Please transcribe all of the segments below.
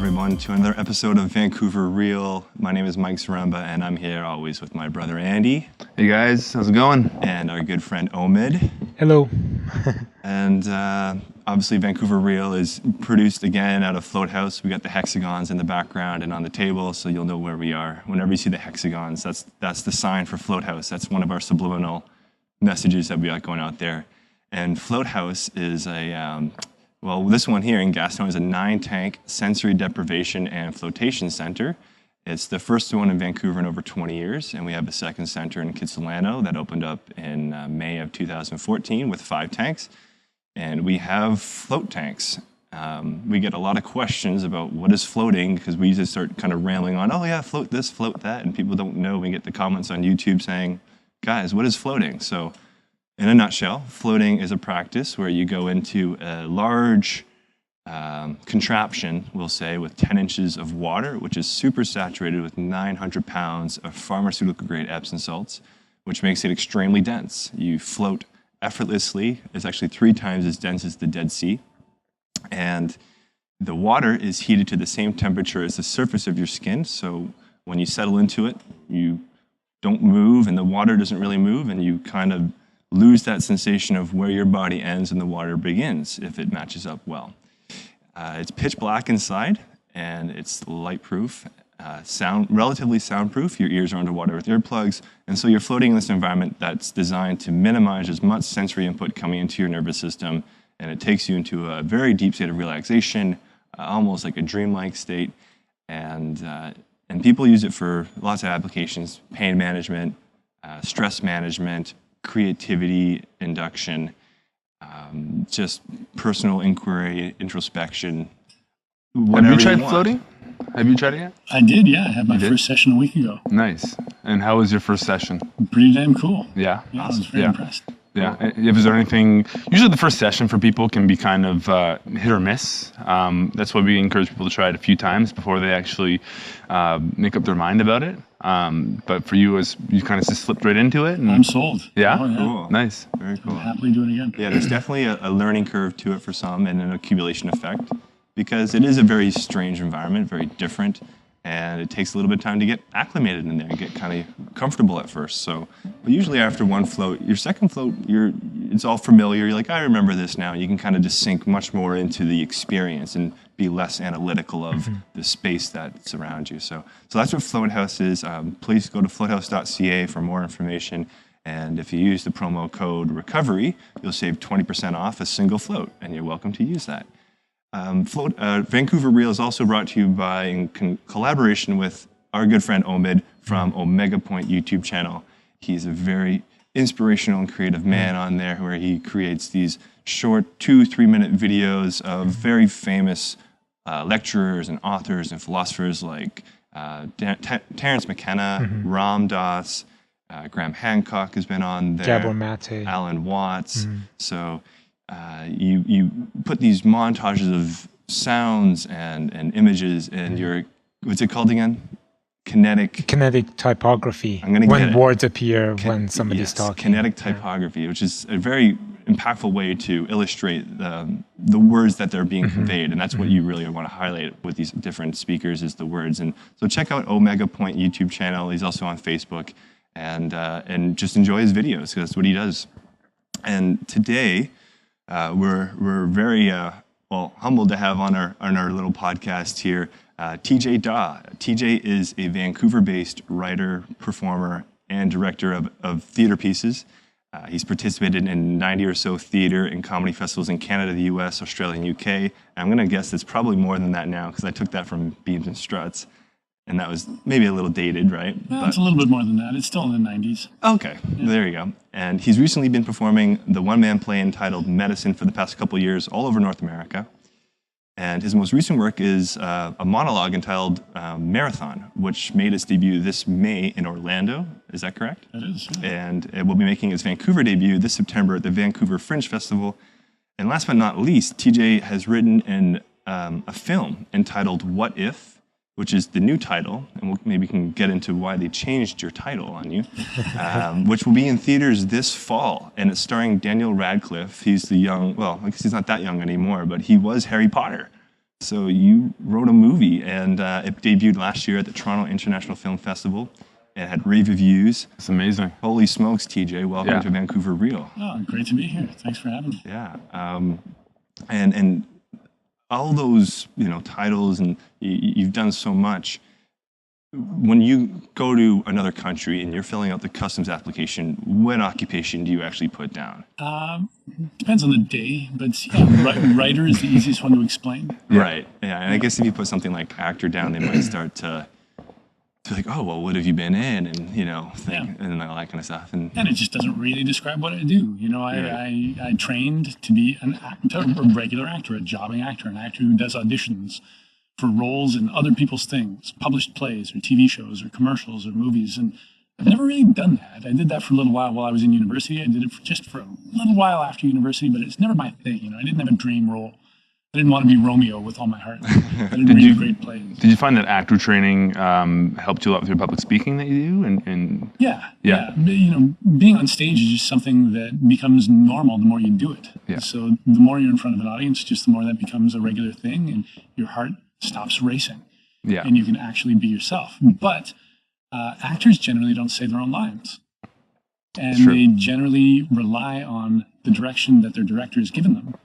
everyone, to another episode of VancouverReal. My name is Mike Zaremba, and I'm here always with my brother Andy. Hey guys, how's it going? And our good friend Omid. Hello. And obviously VancouverReal is produced again out of Float House. We got the hexagons in the background and on the table, so you'll know where we are. Whenever you see the hexagons, that's the sign for Float House. That's one of our subliminal messages that we got going out there. And Float House is well, this one here in Gaston is a 9-tank sensory deprivation and flotation center. It's the first one in Vancouver in over 20 years, and we have a second center in Kitsilano that opened up in May of 2014 with 5 tanks. And we have float tanks. We get a lot of questions about what is floating, because we just start kind of rambling on, oh yeah, float this, float that, and people don't know. We get the comments on YouTube saying, guys, what is floating? So in a nutshell, floating is a practice where you go into a large contraption, we'll say, with 10 inches of water, which is super saturated with 900 pounds of pharmaceutical-grade Epsom salts, which makes it extremely dense. You float effortlessly. It's actually 3 times as dense as the Dead Sea. And the water is heated to the same temperature as the surface of your skin, so when you settle into it, you don't move, and the water doesn't really move, and you kind of lose that sensation of where your body ends and the water begins, if it matches up well. It's pitch black inside, and it's light-proof, relatively soundproof. Your ears are underwater with earplugs, and so you're floating in this environment that's designed to minimize as much sensory input coming into your nervous system, and it takes you into a very deep state of relaxation, almost like a dreamlike state, and people use it for lots of applications: pain management, stress management, creativity induction, just personal inquiry, introspection. Have you tried floating? Have you tried it yet? I did, yeah. I had my first session a week ago. Nice. And how was your first session? Pretty damn cool. Yeah? Yeah, I was very impressed. Yeah. Is there anything, usually the first session for people can be kind of hit or miss. That's why we encourage people to try it a few times before they actually make up their mind about it. But for you, you kind of just slipped right into it. And I'm sold. Yeah? Oh, yeah. Cool. Nice. Very cool. I'll happily do it again. Yeah, there's definitely a learning curve to it for some, and an accumulation effect, because it is a very strange environment, very different, and it takes a little bit of time to get acclimated in there and get kind of comfortable at first. So, but usually after one float, your second float, it's all familiar. You're like, I remember this now. You can kind of just sink much more into the experience and be less analytical of the space that's around you. So that's what Float House is. Please go to floathouse.ca for more information. And if you use the promo code RECOVERY, you'll save 20% off a single float, and you're welcome to use that. VancouverReal is also brought to you by, in collaboration with our good friend Omid from Omega Point YouTube channel. He's a very inspirational and creative man on there, where he creates these short 2-3 minute videos of very famous lecturers and authors and philosophers like Terence McKenna, Ram Dass, Graham Hancock has been on there, Gabor Mate, Alan Watts. So you put these montages of sounds and images, and your, what's it called again? Kinetic typography. I'm gonna get when it. Words appear when somebody's talking. Kinetic typography, which is a very impactful way to illustrate the words that they're being conveyed, and that's what you really want to highlight with these different speakers, is the words. And so check out Omega Point YouTube channel. He's also on Facebook, and just enjoy his videos, because that's what he does. And today, we're very humbled to have on our little podcast here TJ Dawe. TJ is a Vancouver-based writer, performer, and director of theater pieces. He's participated in 90 or so theater and comedy festivals in Canada, the US, Australia, and UK. And I'm going to guess it's probably more than that now, because I took that from Beams and Struts. And that was maybe a little dated, right? Well, it's a little bit more than that. It's still in the 90s. Okay, there you go. And he's recently been performing the one-man play entitled Medicine for the past couple years all over North America. And his most recent work is a monologue entitled Marathon, which made its debut this May in Orlando. Is that correct? It is. Yeah. And it will be making its Vancouver debut this September at the Vancouver Fringe Festival. And last but not least, TJ has written a film entitled What If, which is the new title, and maybe we can get into why they changed your title on you, which will be in theaters this fall, and it's starring Daniel Radcliffe. He's the young, well, I guess he's not that young anymore, but he was Harry Potter. So you wrote a movie, and it debuted last year at the Toronto International Film Festival. It had rave reviews. It's amazing. Holy smokes, TJ! Welcome Yeah. to VancouverReal. Oh, great to be here. Thanks for having me. Yeah, and all those titles, and you've done so much. When you go to another country and you're filling out the customs application, what occupation do you actually put down? Depends on the day, but yeah, writer is the easiest one to explain. Right. Yeah, and I guess if you put something like actor down, they might start to like, oh, well, what have you been in, and and all that kind of stuff. And it just doesn't really describe what I do. I trained to be a regular actor, a jobbing actor, an actor who does auditions for roles in other people's things, published plays or TV shows or commercials or movies. And I've never really done that. I did that for a little while I was in university. I did it just for a little while after university, but it's never my thing. I didn't have a dream role. I didn't want to be Romeo with all my heart. I didn't read great plays. Did you find that actor training helped you a lot with your public speaking that you do? And Yeah. Being on stage is just something that becomes normal the more you do it. Yeah. So the more you're in front of an audience, just the more that becomes a regular thing, and your heart stops racing. Yeah. And you can actually be yourself. But actors generally don't say their own lines. And they generally rely on the direction that their director has given them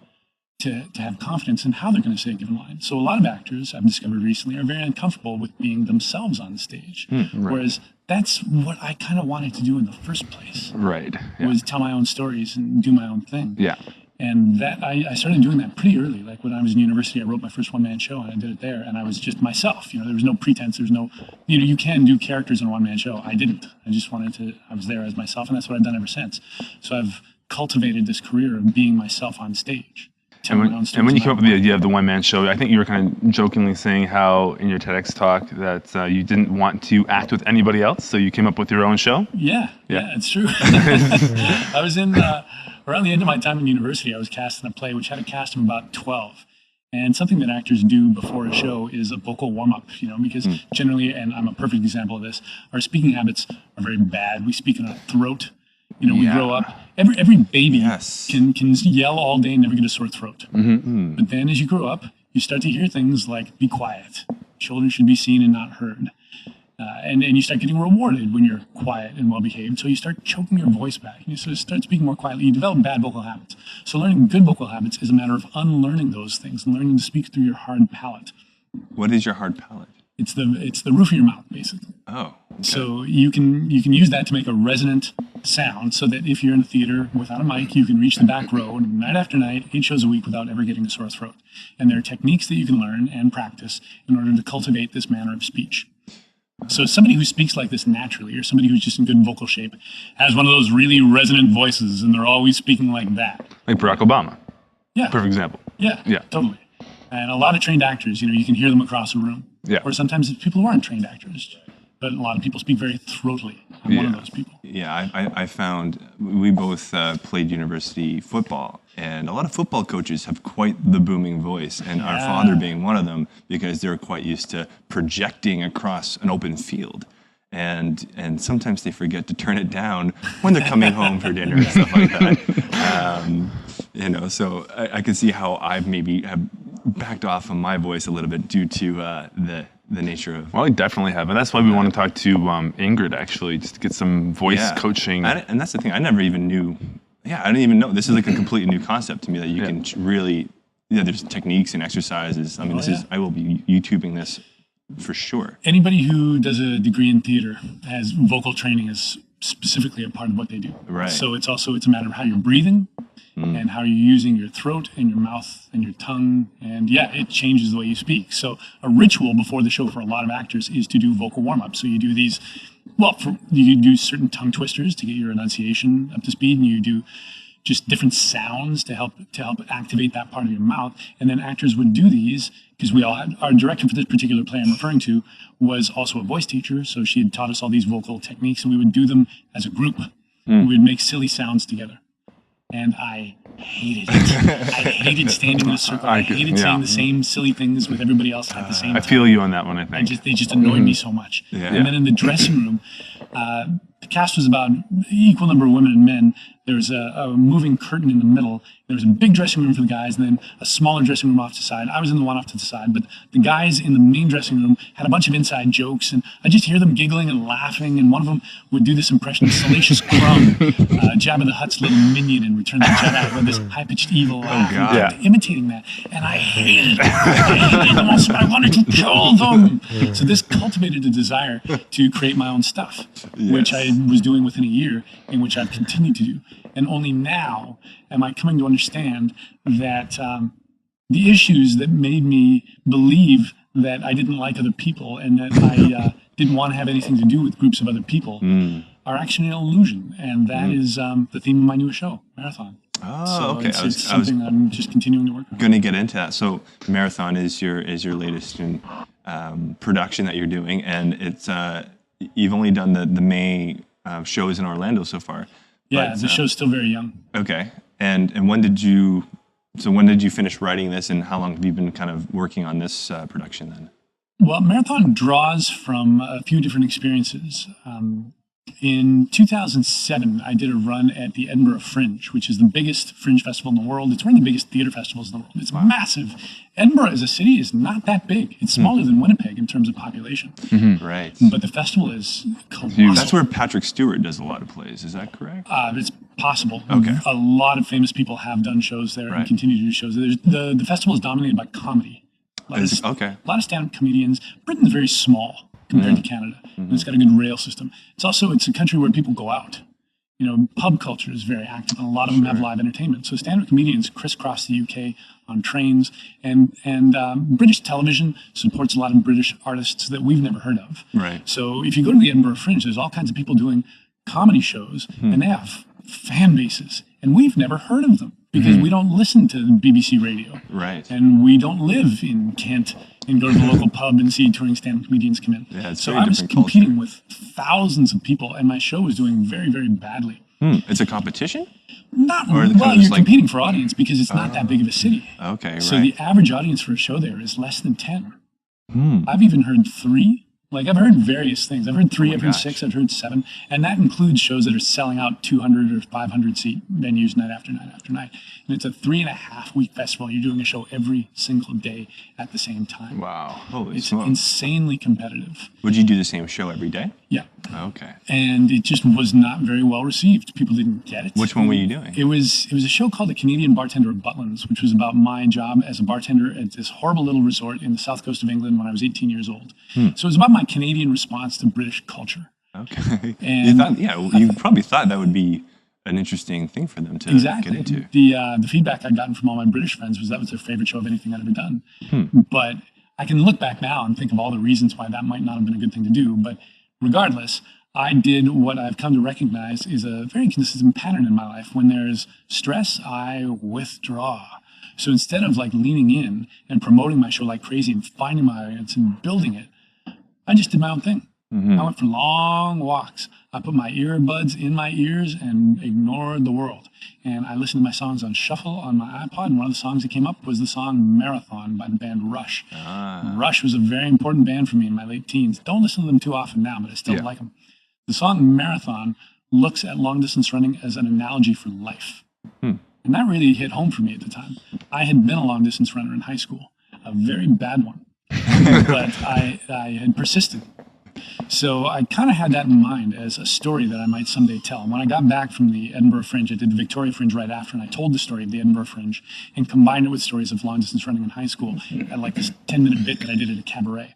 to have confidence in how they're going to say a given line. So a lot of actors, I've discovered recently, are very uncomfortable with being themselves on stage. Right. Whereas that's what I kind of wanted to do in the first place. Right. Yeah. Was tell my own stories and do my own thing. Yeah. And that I started doing that pretty early. Like when I was in university, I wrote my first one-man show, and I did it there, and I was just myself. There was no pretense. There's no, you can do characters in a one-man show. I didn't. I just I was there as myself, and that's what I've done ever since. So I've cultivated this career of being myself on stage. And when you came up with the idea of the one-man show, I think you were kind of jokingly saying how in your TEDx talk that you didn't want to act with anybody else, so you came up with your own show? Yeah, it's true. I was in, around the end of my time in university, I was cast in a play which had a cast of about 12. And something that actors do before a show is a vocal warm-up, because generally, and I'm a perfect example of this, our speaking habits are very bad. We speak in our throat. We grow up. Every baby can yell all day and never get a sore throat. Mm-hmm. But then as you grow up, you start to hear things like, be quiet. Children should be seen and not heard. And you start getting rewarded when you're quiet and well-behaved. So you start choking your voice back. You sort of start speaking more quietly. You develop bad vocal habits. So learning good vocal habits is a matter of unlearning those things and learning to speak through your hard palate. What is your hard palate? It's the roof of your mouth, basically. Oh. Okay. So you can use that to make a resonant sound, so that if you're in a theater without a mic, you can reach the back row night after night, 8 shows a week, without ever getting a sore throat. And there are techniques that you can learn and practice in order to cultivate this manner of speech. So somebody who speaks like this naturally, or somebody who's just in good vocal shape, has one of those really resonant voices, and they're always speaking like that. Like Barack Obama. Yeah. Perfect example. Yeah, totally. And a lot of trained actors, you can hear them across a room. Yeah. Or sometimes it's people who aren't trained actors. But a lot of people speak very throatily. I'm one of those people. Yeah, I found we both played university football, and a lot of football coaches have quite the booming voice, and our father being one of them, because they're quite used to projecting across an open field. And sometimes they forget to turn it down when they're coming home for dinner and stuff like that. So I can see how I've maybe have backed off on my voice a little bit due to the nature of... Well, I definitely have. And that's why we want to talk to Ingrid, actually, just to get some voice coaching. And that's the thing. I never even knew... Yeah, I didn't even know. This is like a completely new concept to me, that you can really... there's techniques and exercises. I mean, I will be YouTubing this for sure. Anybody who does a degree in theater has vocal training as specifically a part of what they do. Right. So it's a matter of how you're breathing and how you're using your throat and your mouth and your tongue. And it changes the way you speak. So a ritual before the show for a lot of actors is to do vocal warm-up. So you do these, you do certain tongue twisters to get your enunciation up to speed, and you do just different sounds to help activate that part of your mouth. And then actors would do these, because our director for this particular play I'm referring to was also a voice teacher. So she had taught us all these vocal techniques, and we would do them as a group. We would make silly sounds together. And I hated it. I hated standing in a circle. I hated saying the same silly things with everybody else at the same time. I feel you on that one, I think. They just annoyed me so much. Yeah. And then in the dressing room, the cast was about equal number of women and men, There was a moving curtain in the middle. There was a big dressing room for the guys, and then a smaller dressing room off to the side. I was in the one off to the side, but the guys in the main dressing room had a bunch of inside jokes, and I just hear them giggling and laughing. And one of them would do this impression of Salacious Crumb, Jabba the Hutt's little minion in Return of the Jedi, with this high-pitched evil laugh, imitating that. And I hated it. I hated them also. I wanted to kill them. So this cultivated a desire to create my own stuff, which I was doing within a year, and which I've continued to do. And only now am I coming to understand that the issues that made me believe that I didn't like other people and that I didn't want to have anything to do with groups of other people are actually an illusion. And that is the theme of my newest show, Marathon. Oh, so okay. It's something I'm just continuing to work on. Going to get into that. So Marathon is your latest production that you're doing, and it's you've only done the May shows in Orlando so far. Yeah, but, the show's still very young. Okay. And when did you finish writing this, and how long have you been kind of working on this production then? Well, Marathon draws from a few different experiences. In 2007, I did a run at the Edinburgh Fringe, which is the biggest fringe festival in the world. It's one of the biggest theater festivals in the world. It's massive. Edinburgh as a city is not that big. It's smaller than Winnipeg in terms of population. Right. But the festival is colossal. That's where Patrick Stewart does a lot of plays. Is that correct? It's possible. Okay. A lot of famous people have done shows there and continue to do shows there. The festival is dominated by comedy. A lot of stand-up comedians. Britain's very small compared to Canada. And it's got a good rail system. It's a country where people go out. You know, pub culture is very active, and a lot of them have live entertainment. So stand-up comedians crisscross the UK on trains, and British television supports a lot of British artists that we've never heard of. Right. So if you go to the Edinburgh Fringe, there's all kinds of people doing comedy shows, and they have fan bases, and we've never heard of them because we don't listen to BBC radio. Right. And we don't live in Kent and go to the local pub and see touring stand-up comedians come in. Yeah, it's so very I was different competing culture. with thousands of people, and my show was doing very, very badly. It's a competition? Not Or really. kind Well, of you're just like- competing for audience because it's not that big of a city. Okay, So right. the average audience for a show there is less than 10. I've even heard 3. Like, I've heard various things. I've heard 3, I've heard 6, I've heard 7. And that includes shows that are selling out 200 or 500 seat venues night after night after night. And it's a 3.5-week festival. You're doing a show every single day at the same time. Wow. Holy It's smokes. insanely competitive. Would you do the same show every day? Yeah. Okay. And it just was not very well received. People didn't get it. Which one were you doing? It was a show called The Canadian Bartender of Butlins, which was about my job as a bartender at this horrible little resort in the south coast of England when I was 18 years old. So it was about my Canadian response to British culture. Okay. And you probably thought that would be an interesting thing for them to get into. The feedback I'd gotten from all my British friends was that was their favorite show of anything I'd ever done. But I can look back now and think of all the reasons why that might not have been a good thing to do. But regardless, I did what I've come to recognize is a very consistent pattern in my life. When there's stress, I withdraw. So instead of like leaning in and promoting my show like crazy and finding my audience and building it, I just did my own thing. I went for long walks. I put my earbuds in my ears and ignored the world. And I listened to my songs on shuffle on my iPod. And one of the songs that came up was the song Marathon by the band Rush. Rush was a very important band for me in my late teens. Don't listen to them too often now, but I still like them. The song Marathon looks at long distance running as an analogy for life. And that really hit home for me at the time. I had been a long distance runner in high school, a very bad one, but I had persisted. So I kind of had that in mind as a story that I might someday tell. And when I got back from the Edinburgh Fringe, I did the Victoria Fringe right after, and I told the story of the Edinburgh Fringe and combined it with stories of long distance running in high school at like this 10-minute bit that I did at a cabaret.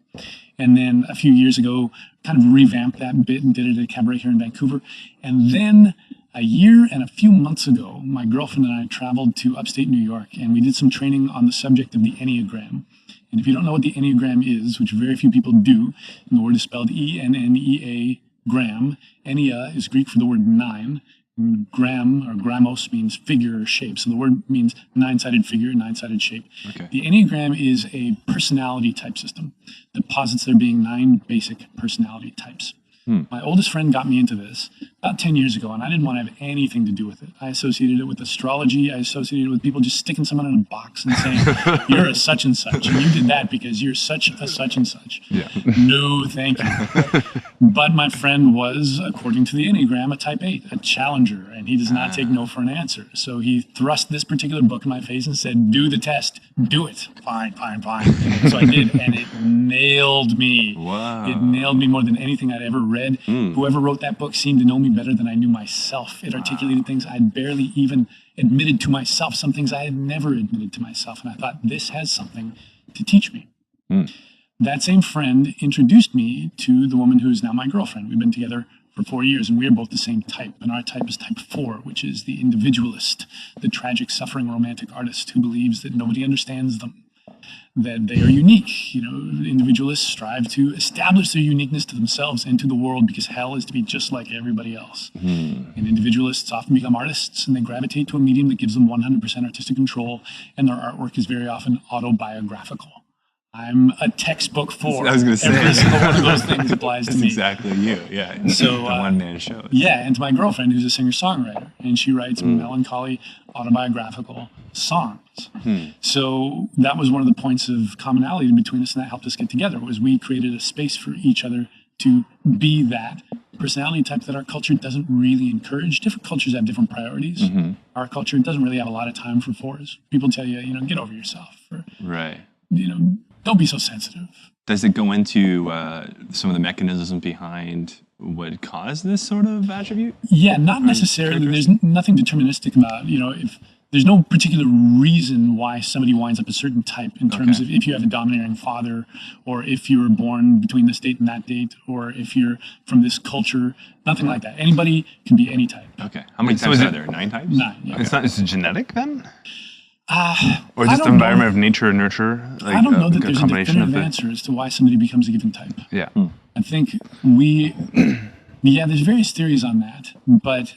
And then a few years ago, kind of revamped that bit and did it at a cabaret here in Vancouver. And then a year and a few months ago, my girlfriend and I traveled to upstate New York, and we did some training on the subject of the Enneagram. And if you don't know what the Enneagram is, which very few people do, and the word is spelled E-N-N-E-A, gram. Ennea is Greek for the word 9. And gram, or gramos, means figure or shape. So the word means 9-sided figure, 9-sided shape. Okay. The Enneagram is a personality type system that posits there being 9 basic personality types. My oldest friend got me into this about 10 years ago, and I didn't want to have anything to do with it. I associated it with astrology. I associated it with people just sticking someone in a box and saying, you're a such and such, and you did that because you're such a such and such. Yeah. No, thank you. But my friend was, according to the Enneagram, a type 8, a challenger, and he does not take no for an answer. So he thrust this particular book in my face and said, do the test. Do it. Fine. So I did, and it nailed me. Wow. It nailed me more than anything I'd ever read. Whoever wrote that book seemed to know me better than I knew myself. It articulated things I'd barely even admitted to myself, some things I had never admitted to myself. And I thought, this has something to teach me. That same friend introduced me to the woman who is now my girlfriend. We've been together for 4 years, and we are both the same type. And our type is type 4, which is the individualist, the tragic, suffering romantic artist who believes that nobody understands them, that they are unique. You know, individualists strive to establish their uniqueness to themselves and to the world because hell is to be just like everybody else. And individualists often become artists, and they gravitate to a medium that gives them 100% artistic control, and their artwork is very often autobiographical. I'm a textbook for. I was going to say. Every single one of those things applies to That's me. exactly you, yeah. So, the one-man show. Yeah, and to my girlfriend, who's a singer-songwriter, and she writes melancholy, autobiographical songs. So that was one of the points of commonality between us, and that helped us get together, was we created a space for each other to be that personality type that our culture doesn't really encourage. Different cultures have different priorities. Our culture doesn't really have a lot of time for 4s. People tell you, get over yourself. Or, Right. don't be so sensitive. Does it go into some of the mechanisms behind what caused this sort of attribute? Yeah, not necessarily. There's nothing deterministic about, if there's no particular reason why somebody winds up a certain type in terms of if you have a domineering father, or if you were born between this date and that date, or if you're from this culture, nothing like that. Anybody can be any type. Okay. How many types are there? 9 types? 9, yeah. It's genetic then? Or I just don't environment know. of nature and nurture? Like, I don't know that a there's a combination definitive of answer as to why somebody becomes a given type. Yeah. I think there's various theories on that, but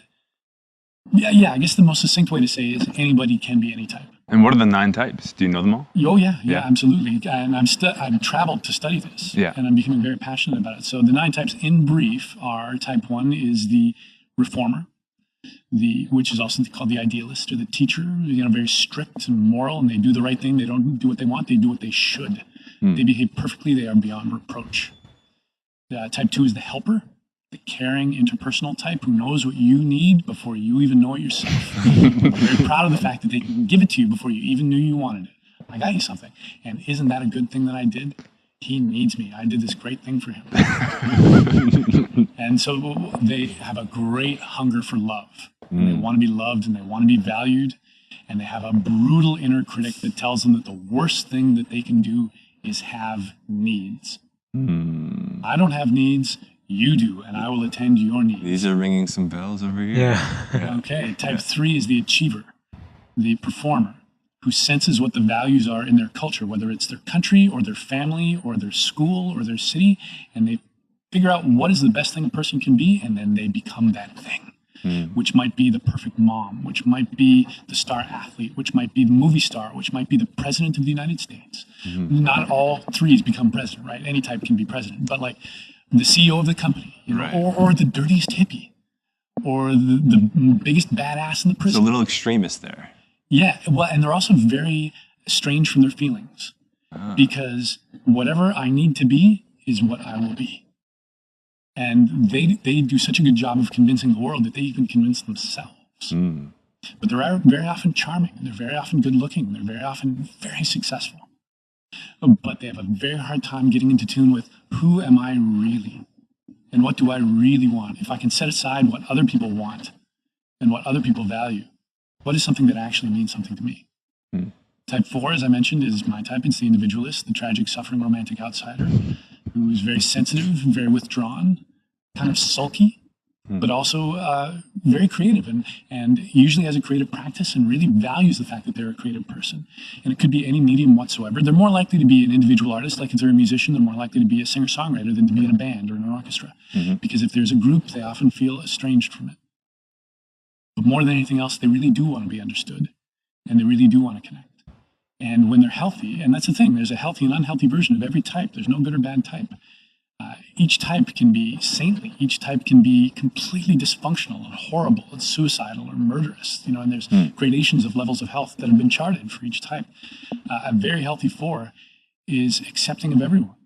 I guess the most succinct way to say is anybody can be any type. And what are the 9 types? Do you know them all? Oh yeah, Yeah. absolutely. And I've traveled to study this, Yeah. and I'm becoming very passionate about it. So the 9 types, in brief, are: type 1 is the reformer, which is also called the idealist, or the teacher. Very strict and moral, and they do the right thing. They don't do what they want; they do what they should. They behave perfectly. They are beyond reproach. Type 2 is the helper, the caring, interpersonal type who knows what you need before you even know it yourself. Very proud of the fact that they can give it to you before you even knew you wanted it. I got you something. And isn't that a good thing that I did? He needs me. I did this great thing for him. And so they have a great hunger for love. And they want to be loved, and they want to be valued. And they have a brutal inner critic that tells them that the worst thing that they can do is have needs. I don't have needs. You do, and I will attend your needs. These are ringing some bells over here. Yeah. Okay, type 3 is the achiever, the performer, who senses what the values are in their culture, whether it's their country or their family or their school or their city, and they figure out what is the best thing a person can be, and then they become that thing, which might be the perfect mom, which might be the star athlete, which might be the movie star, which might be the president of the United States. Not all 3s become president, right? Any type can be president, but like the CEO of the company, Right. or the dirtiest hippie, or the biggest badass in the There's prison. a little extremist there. Yeah, well, and they're also very estranged from their feelings, because whatever I need to be is what I will be. And they do such a good job of convincing the world that they even convince themselves. But they're very often charming, and they're very often good looking, and they're very often very successful. But they have a very hard time getting into tune with who am I really? And what do I really want? If I can set aside what other people want and what other people value, what is something that actually means something to me? Type 4, as I mentioned, is my type. It's the individualist, the tragic, suffering, romantic outsider, who is very sensitive, very withdrawn, kind of sulky, but also very creative, and usually has a creative practice and really values the fact that they're a creative person. And it could be any medium whatsoever. They're more likely to be an individual artist, like if they're a musician, they're more likely to be a singer-songwriter than to be in a band or in an orchestra. Because if there's a group, they often feel estranged from it. But more than anything else, they really do want to be understood, and they really do want to connect. And when they're healthy, and that's the thing, there's a healthy and unhealthy version of every type. There's no good or bad type. Each type can be saintly. Each type can be completely dysfunctional and horrible and suicidal or murderous. And there's gradations of levels of health that have been charted for each type. A very healthy 4 is accepting of everyone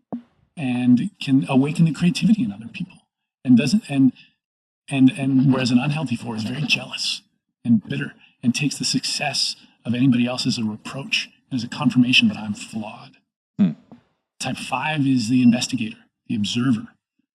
and can awaken the creativity in other people, and whereas an unhealthy 4 is very jealous and bitter and takes the success of anybody else as a reproach and as a confirmation that I'm flawed. Type 5 is the investigator, the observer.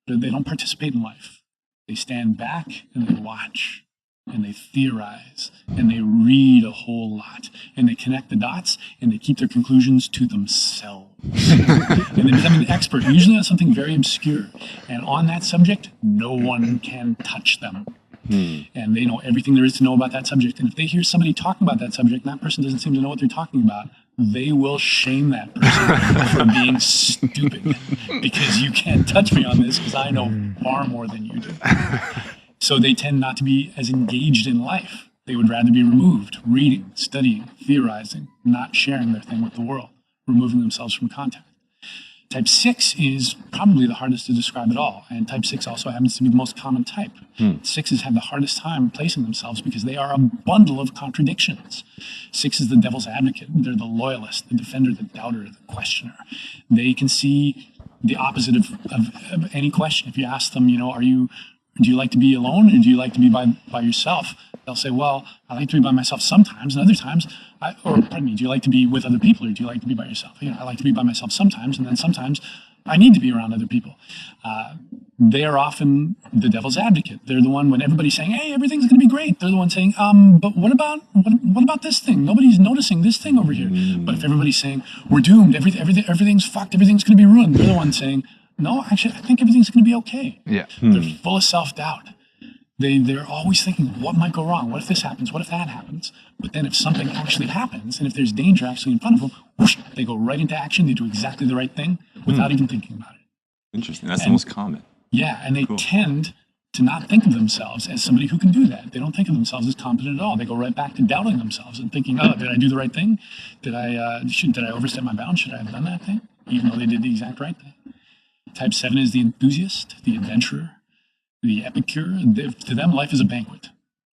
They don't participate in life. They stand back and they watch and they theorize and they read a whole lot and they connect the dots and they keep their conclusions to themselves. And they become an expert, usually on something very obscure. And on that subject, no one can touch them. And they know everything there is to know about that subject. And if they hear somebody talking about that subject and that person doesn't seem to know what they're talking about, they will shame that person for being stupid, because you can't touch me on this because I know far more than you do. So they tend not to be as engaged in life. They would rather be removed, reading, studying, theorizing, not sharing their thing with the world, removing themselves from contact. Type 6 is probably the hardest to describe at all. And type 6 also happens to be the most common type. 6s have the hardest time placing themselves because they are a bundle of contradictions. 6 is the devil's advocate. They're the loyalist, the defender, the doubter, the questioner. They can see the opposite of any question. If you ask them, do you like to be alone or do you like to be by yourself? They'll say, well, I like to be by myself sometimes, and other times, do you like to be with other people or do you like to be by yourself? I like to be by myself sometimes, and then sometimes I need to be around other people. They are often the devil's advocate. They're the one when everybody's saying, hey, everything's going to be great. They're the one saying, but what about this thing? Nobody's noticing this thing over here. But if everybody's saying, we're doomed, everything's fucked, everything's going to be ruined, they're the one saying, no, actually, I think everything's going to be okay. Yeah. They're full of self-doubt. They're always thinking, what might go wrong? What if this happens? What if that happens? But then if something actually happens, and if there's danger actually in front of them, whoosh, they go right into action. They do exactly the right thing without even thinking about it. Interesting. That's the most common. Yeah, and they tend to not think of themselves as somebody who can do that. They don't think of themselves as competent at all. They go right back to doubting themselves and thinking, oh, did I do the right thing? Did I overstep my bounds? Should I have done that thing? Even though they did the exact right thing. Type 7 is the enthusiast, the adventurer, the epicure. To them, life is a banquet.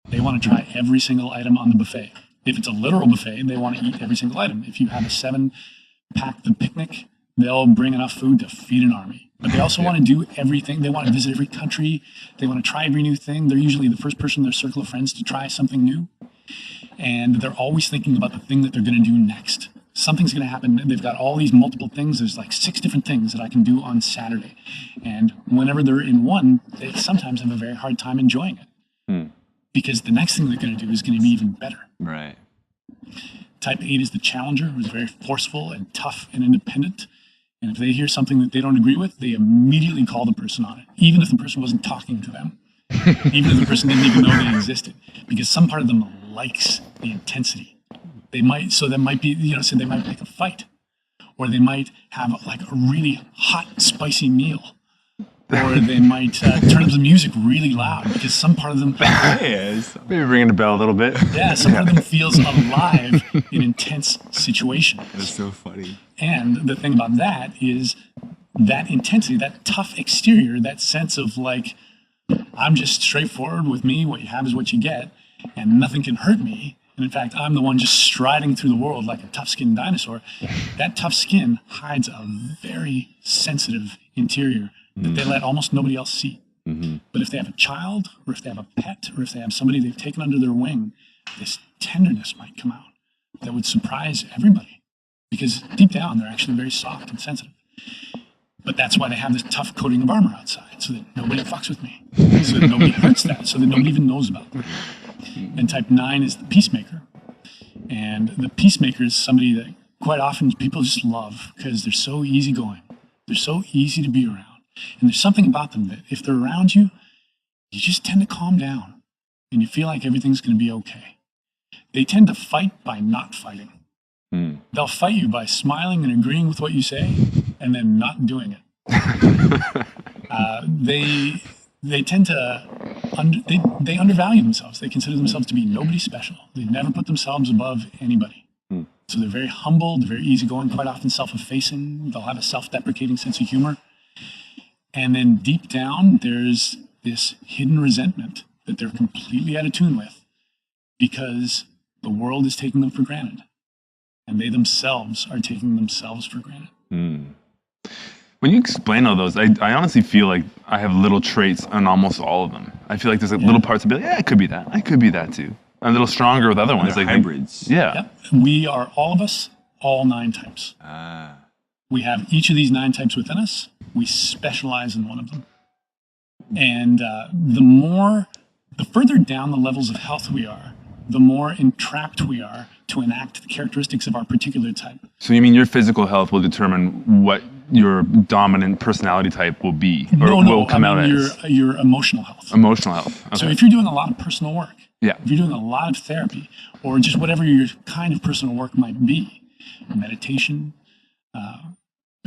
They want to try every single item on the buffet. If it's a literal buffet, they want to eat every single item. If you have a 7 pack the picnic, they'll bring enough food to feed an army. But they also want to do everything. They want to visit every country. They want to try every new thing. They're usually the first person in their circle of friends to try something new. And they're always thinking about the thing that they're going to do next. Something's going to happen. They've got all these multiple things. There's like 6 different things that I can do on Saturday. And whenever they're in one, they sometimes have a very hard time enjoying it. Because the next thing they're going to do is going to be even better. Right. Type 8 is the challenger, who's very forceful and tough and independent. And if they hear something that they don't agree with, they immediately call the person on it, even if the person wasn't talking to them, even if the person didn't even know they existed, because some part of them likes the intensity. They might pick a fight, or they might have like a really hot, spicy meal, or they might turn up the music really loud because some part of them maybe ringing the bell a little bit. Yeah, some part of them feels alive in intense situations. That's so funny. And the thing about that is that intensity, that tough exterior, that sense of like, I'm just straightforward with me, what you have is what you get, and nothing can hurt me. And in fact, I'm the one just striding through the world like a tough-skinned dinosaur. That tough skin hides a very sensitive interior that they let almost nobody else see. But if they have a child, or if they have a pet, or if they have somebody they've taken under their wing, this tenderness might come out that would surprise everybody. Because deep down, they're actually very soft and sensitive. But that's why they have this tough coating of armor outside, so that nobody fucks with me, so that nobody hurts that, so that nobody even knows about me. And type 9 is the peacemaker. And the peacemaker is somebody that quite often people just love because they're so easygoing. They're so easy to be around. And there's something about them that if they're around you, you just tend to calm down and you feel like everything's going to be okay. They tend to fight by not fighting. They'll fight you by smiling and agreeing with what you say and then not doing it. They tend to they undervalue themselves. They consider themselves to be nobody special. They never put themselves above anybody. So they're very humble, they're very easygoing, quite often self-effacing. They'll have a self-deprecating sense of humor. And then deep down, there's this hidden resentment that they're completely out of tune with because the world is taking them for granted. And they themselves are taking themselves for granted. When you explain all those, I honestly feel like I have little traits on almost all of them. I feel like there's like little parts of it, it could be that. I could be that too. I'm a little stronger with other ones. They're like hybrids. Yep. We are, all of us, all 9 types. We have each of these 9 types within us. We specialize in one of them. And the further down the levels of health we are, the more entrapped we are to enact the characteristics of our particular type. So you mean your physical health will determine what your dominant personality type will be, or will come out as? Your emotional health. Emotional health. Okay. So if you're doing a lot of personal work, if you're doing a lot of therapy, or just whatever your kind of personal work might be, meditation,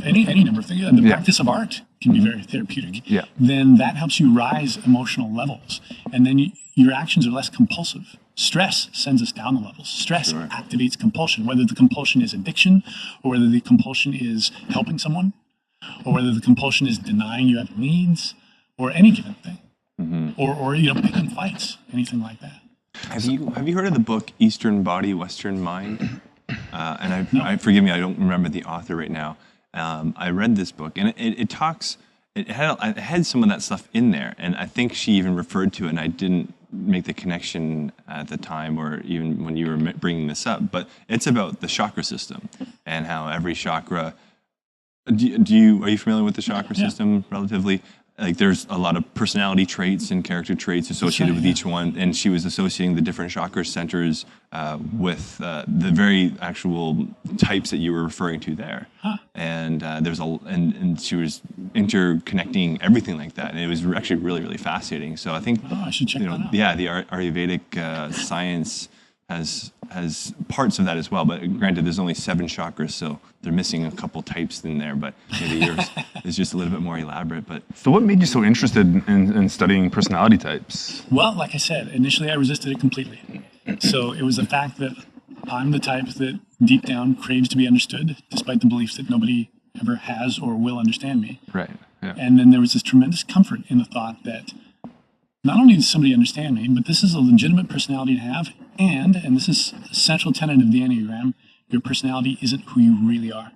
any number of things, the practice of art can be very therapeutic, then that helps you rise emotional levels. And then your actions are less compulsive. Stress sends us down the levels. Stress activates compulsion, whether the compulsion is addiction, or whether the compulsion is helping someone, or whether the compulsion is denying you have needs, or any given thing, or picking fights, anything like that. Have you heard of the book Eastern Body, Western Mind? I forgive me, I don't remember the author right now. I read this book, and it had some of that stuff in there, and I think she even referred to it, and I didn't make the connection at the time, or even when you were bringing this up. But it's about the chakra system and how every chakra. Are you familiar with the chakra system relatively? Like there's a lot of personality traits and character traits associated with each one, and she was associating the different chakra centers with the very actual types that you were referring to there. And and she was interconnecting everything like that, and it was actually really, really fascinating. So I think I should check that out. the Ayurvedic science has parts of that as well, but granted, there's only 7 chakras, so they're missing a couple types in there, but maybe yours is just a little bit more elaborate. But so what made you so interested in studying personality types? Well, like I said, initially I resisted it completely. So it was the fact that I'm the type that deep down craves to be understood, despite the belief that nobody ever has or will understand me. Right. Yeah. And then there was this tremendous comfort in the thought that not only does somebody understand me, but this is a legitimate personality to have, and this is a central tenet of the Enneagram, your personality isn't who you really are.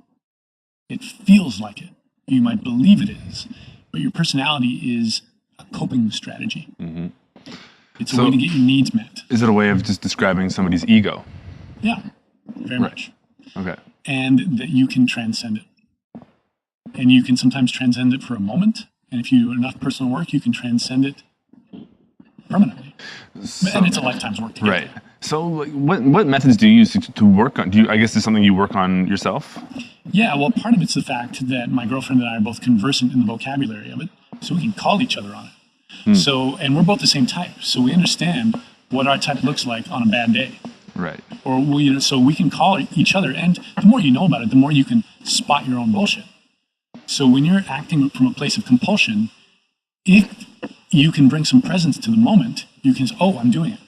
It feels like it. You might believe it is, but your personality is a coping strategy. It's a way to get your needs met. Is it a way of just describing somebody's ego? Yeah, very much. Okay. And that you can transcend it. And you can sometimes transcend it for a moment, and if you do enough personal work, you can transcend it permanently. And it's a lifetime's work to get right. So what methods do you use to work on? I guess it's something you work on yourself? Yeah, well, part of it's the fact that my girlfriend and I are both conversant in the vocabulary of it, so we can call each other on it. So, and we're both the same type, so we understand what our type looks like on a bad day. Right. Or so we can call each other, and the more you know about it, the more you can spot your own bullshit. So when you're acting from a place of compulsion, if you can bring some presence to the moment, you can say, oh, I'm doing it.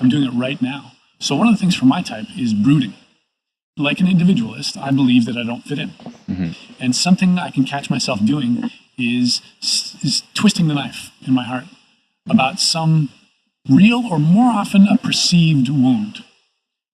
I'm doing it right now. So one of the things for my type is brooding. Like an individualist, I believe that I don't fit in. And something I can catch myself doing is twisting the knife in my heart about some real or more often a perceived wound.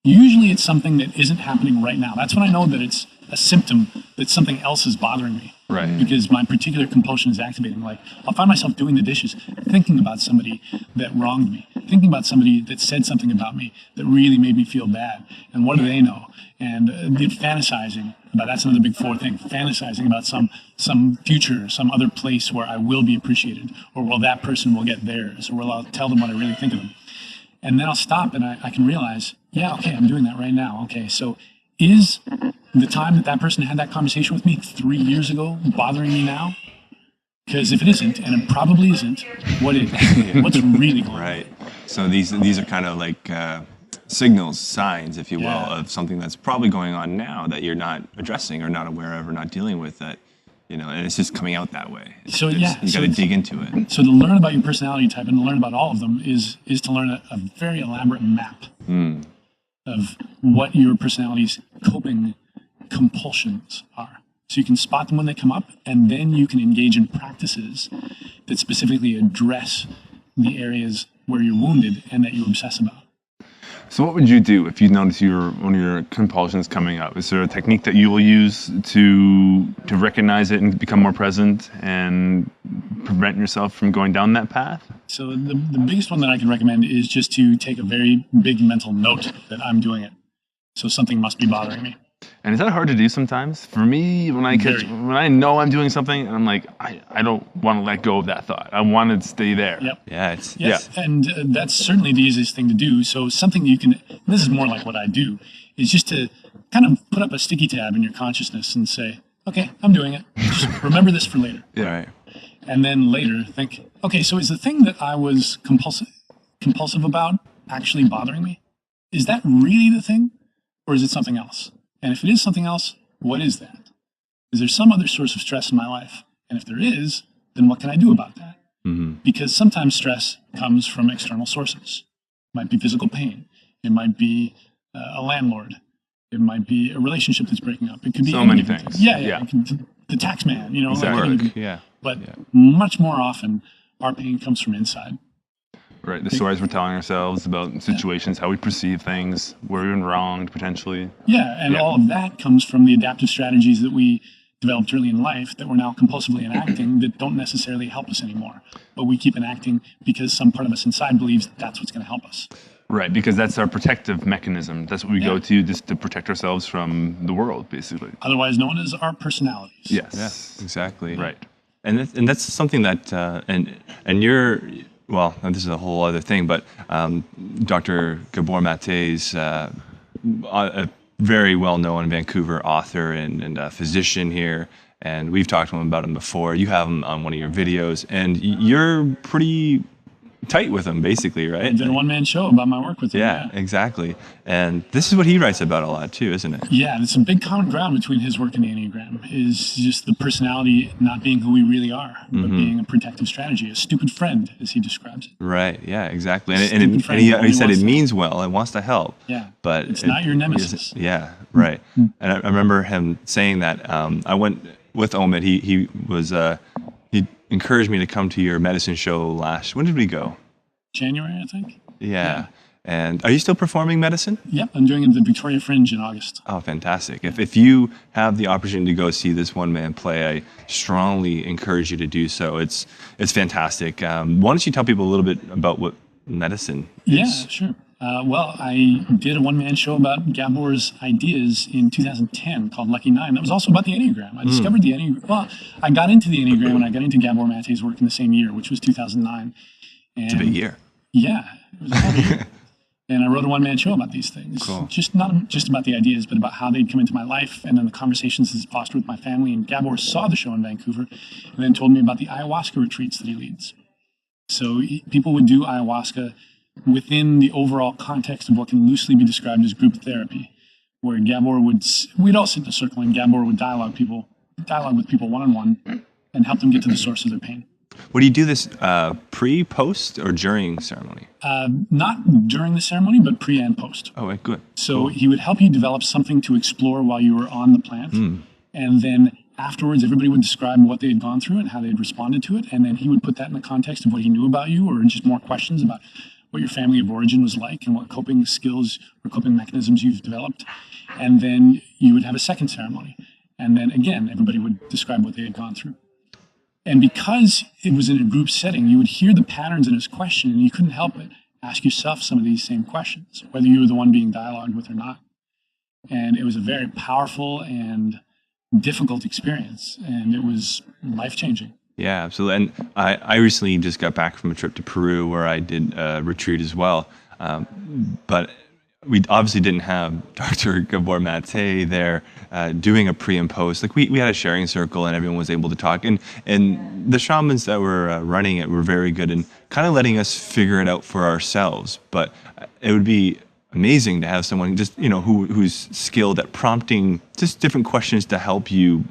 Usually it's something that isn't happening right now. That's when I know that it's a symptom that something else is bothering me. Right. Because my particular compulsion is activating. Like, I'll find myself doing the dishes, thinking about somebody that wronged me, thinking about somebody that said something about me that really made me feel bad. And what do they know? And fantasizing about, that's another big 4 thing, fantasizing about some future, some other place where I will be appreciated, or well, that person will get theirs, or I'll tell them what I really think of them. And then I'll stop and I can realize, yeah, okay, I'm doing that right now. Okay, so is the time that person had that conversation with me 3 years ago bothering me now? Because if it isn't, and it probably isn't, what is? What's really going on? Right. So these are kind of like signals, signs, if you will, of something that's probably going on now that you're not addressing or not aware of or not dealing with, that, and it's just coming out that way. So you got to dig into it. So to learn about your personality type and to learn about all of them is to learn a very elaborate map of what your personality's coping compulsions are. So you can spot them when they come up, and then you can engage in practices that specifically address the areas where you're wounded and that you obsess about. So what would you do if you notice one of your compulsions coming up? Is there a technique that you will use to recognize it and become more present and prevent yourself from going down that path? So the biggest one that I can recommend is just to take a very big mental note that I'm doing it. So something must be bothering me. And is that hard to do sometimes? For me, when I know I'm doing something, and I'm like, I don't want to let go of that thought. I want to stay there. Yep. Yeah. And that's certainly the easiest thing to do. So something you can, this is more like what I do, is just to kind of put up a sticky tab in your consciousness and say, okay, I'm doing it. Just remember this for later. Yeah. Right. And then later think, okay, so is the thing that I was compulsive about actually bothering me? Is that really the thing? Or is it something else? And if it is something else, what is that? Is there some other source of stress in my life? And if there is, then what can I do about that? Mm-hmm. Because sometimes stress comes from external sources. It might be physical pain. It might be a landlord. It might be a relationship that's breaking up. It could be so many things. Yeah. The tax man, Exactly. Work. Yeah. But much more often, our pain comes from inside. Right, the stories we're telling ourselves about situations, how we perceive things, where we've been wronged potentially. Yeah, and all of that comes from the adaptive strategies that we developed early in life that we're now compulsively enacting that don't necessarily help us anymore. But we keep enacting because some part of us inside believes that's what's going to help us. Right, because that's our protective mechanism. That's what we go to just to protect ourselves from the world, basically. Otherwise known as our personalities. Yes. Yeah, exactly. Right. And that's something that, and you're, well, this is a whole other thing, but Dr. Gabor Mate's a very well-known Vancouver author and physician here, and we've talked to him about him before. You have him on one of your videos, and you're pretty tight with him, basically, right? I did a one-man show about my work with him. Yeah, exactly. And this is what he writes about a lot too, isn't it? Yeah, there's some big common ground between his work and the Enneagram is just the personality not being who we really are, but being a protective strategy, a stupid friend, as he describes it. Right, yeah, exactly. And he said it means well and wants to help. Yeah, but it's not your nemesis. Yeah, right. And I remember him saying that. I went with Omid. He was he encouraged me to come to your medicine show when did we go? January, I think. Yeah. And are you still performing medicine? Yep, I'm doing it at the Victoria Fringe in August. Oh, fantastic. If you have the opportunity to go see this one-man play, I strongly encourage you to do so. It's fantastic. Why don't you tell people a little bit about what medicine is? Yeah, sure. Well, I did a one-man show about Gabor's ideas in 2010 called Lucky Nine. That was also about the Enneagram. I discovered the Enneagram. Well, I got into the Enneagram and I got into Gabor Mate's work in the same year, which was 2009. And it's a big year. Yeah, it was a fun year. And I wrote a one-man show about these things. Cool. Not just about the ideas, but about how they'd come into my life and then the conversations it's fostered with my family. And Gabor saw the show in Vancouver and then told me about the ayahuasca retreats that he leads. So people would do ayahuasca within the overall context of what can loosely be described as group therapy, where we'd all sit in a circle and Gabor would dialogue with people one-on-one and help them get to the source of their pain. Would you do this pre, post, or during ceremony? Not during the ceremony, but pre and post. Oh, right, good. So he would help you develop something to explore while you were on the plant. And then afterwards, everybody would describe what they had gone through and how they had responded to it. And then he would put that in the context of what he knew about you or just more questions about what your family of origin was like and what coping skills or coping mechanisms you've developed. And then you would have a second ceremony. And then again, everybody would describe what they had gone through. And because it was in a group setting, you would hear the patterns in his question, and you couldn't help but ask yourself some of these same questions, whether you were the one being dialogued with or not. And it was a very powerful and difficult experience, and it was life-changing. Yeah, absolutely. And I recently just got back from a trip to Peru where I did a retreat as well. But we obviously didn't have Dr. Gabor Mate there doing a pre and post. Like we had a sharing circle and everyone was able to talk. And the shamans that were running it were very good in kind of letting us figure it out for ourselves. But it would be amazing to have someone just, who's skilled at prompting just different questions to help you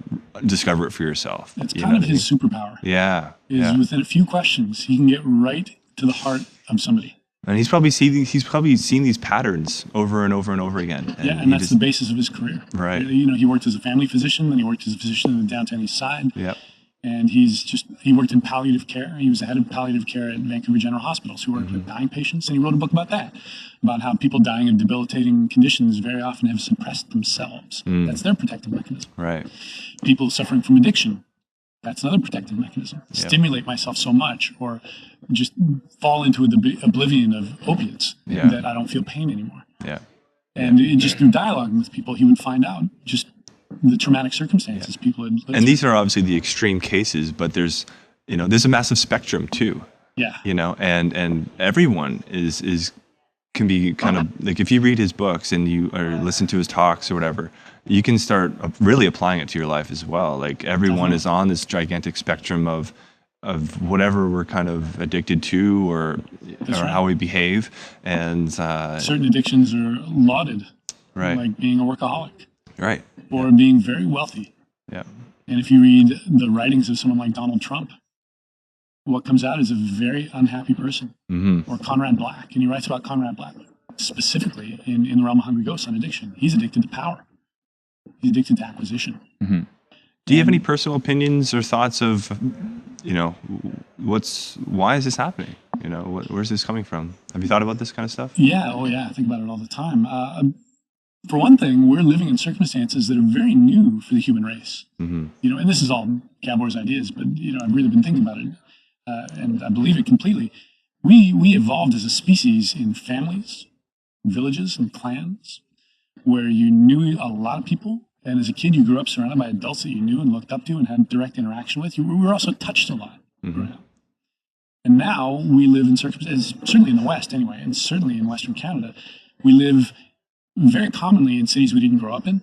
discover it for yourself. It's kind of his superpower. Yeah. Within a few questions, he can get right to the heart of somebody. And he's probably seen these patterns over and over and over again. And that's the basis of his career. Right. You know, he worked as a family physician, then he worked as a physician in the downtown east side. Yep. And he worked in palliative care. He was the head of palliative care at Vancouver General Hospitals, who worked with dying patients. And he wrote a book about that, about how people dying of debilitating conditions very often have suppressed themselves. That's their protective mechanism. Right. People suffering from addiction, that's another protective mechanism. Stimulate myself so much, or just fall into the oblivion of opiates that I don't feel pain anymore. Yeah. And just through dialoguing with people, he would find out just the traumatic circumstances people had lived And these are obviously the extreme cases, but there's a massive spectrum too. Yeah. You know, and everyone can be kind of like, if you read his books and you or listen to his talks or whatever, you can start really applying it to your life as well. Like everyone is on this gigantic spectrum of whatever we're kind of addicted to or how we behave. And certain addictions are lauded, right, like being a workaholic, right, or being very wealthy. Yeah. And if you read the writings of someone like Donald Trump, what comes out is a very unhappy person. Or Conrad Black, and he writes about Conrad Black specifically in the realm of Hungry Ghosts on addiction. He's addicted to power. He's addicted to acquisition. Do you have any personal opinions or thoughts of, why is this happening? Where's this coming from? Have you thought about this kind of stuff? Yeah. Oh, yeah. I think about it all the time. For one thing, we're living in circumstances that are very new for the human race. And this is all Gabor's ideas, but I've really been thinking about it, and I believe it completely. We evolved as a species in families, villages, and clans, where you knew a lot of people. And as a kid, you grew up surrounded by adults that you knew and looked up to and had direct interaction with. We were also touched a lot. And now we live in circumstances, certainly in the West anyway, and certainly in Western Canada, we live very commonly in cities we didn't grow up in.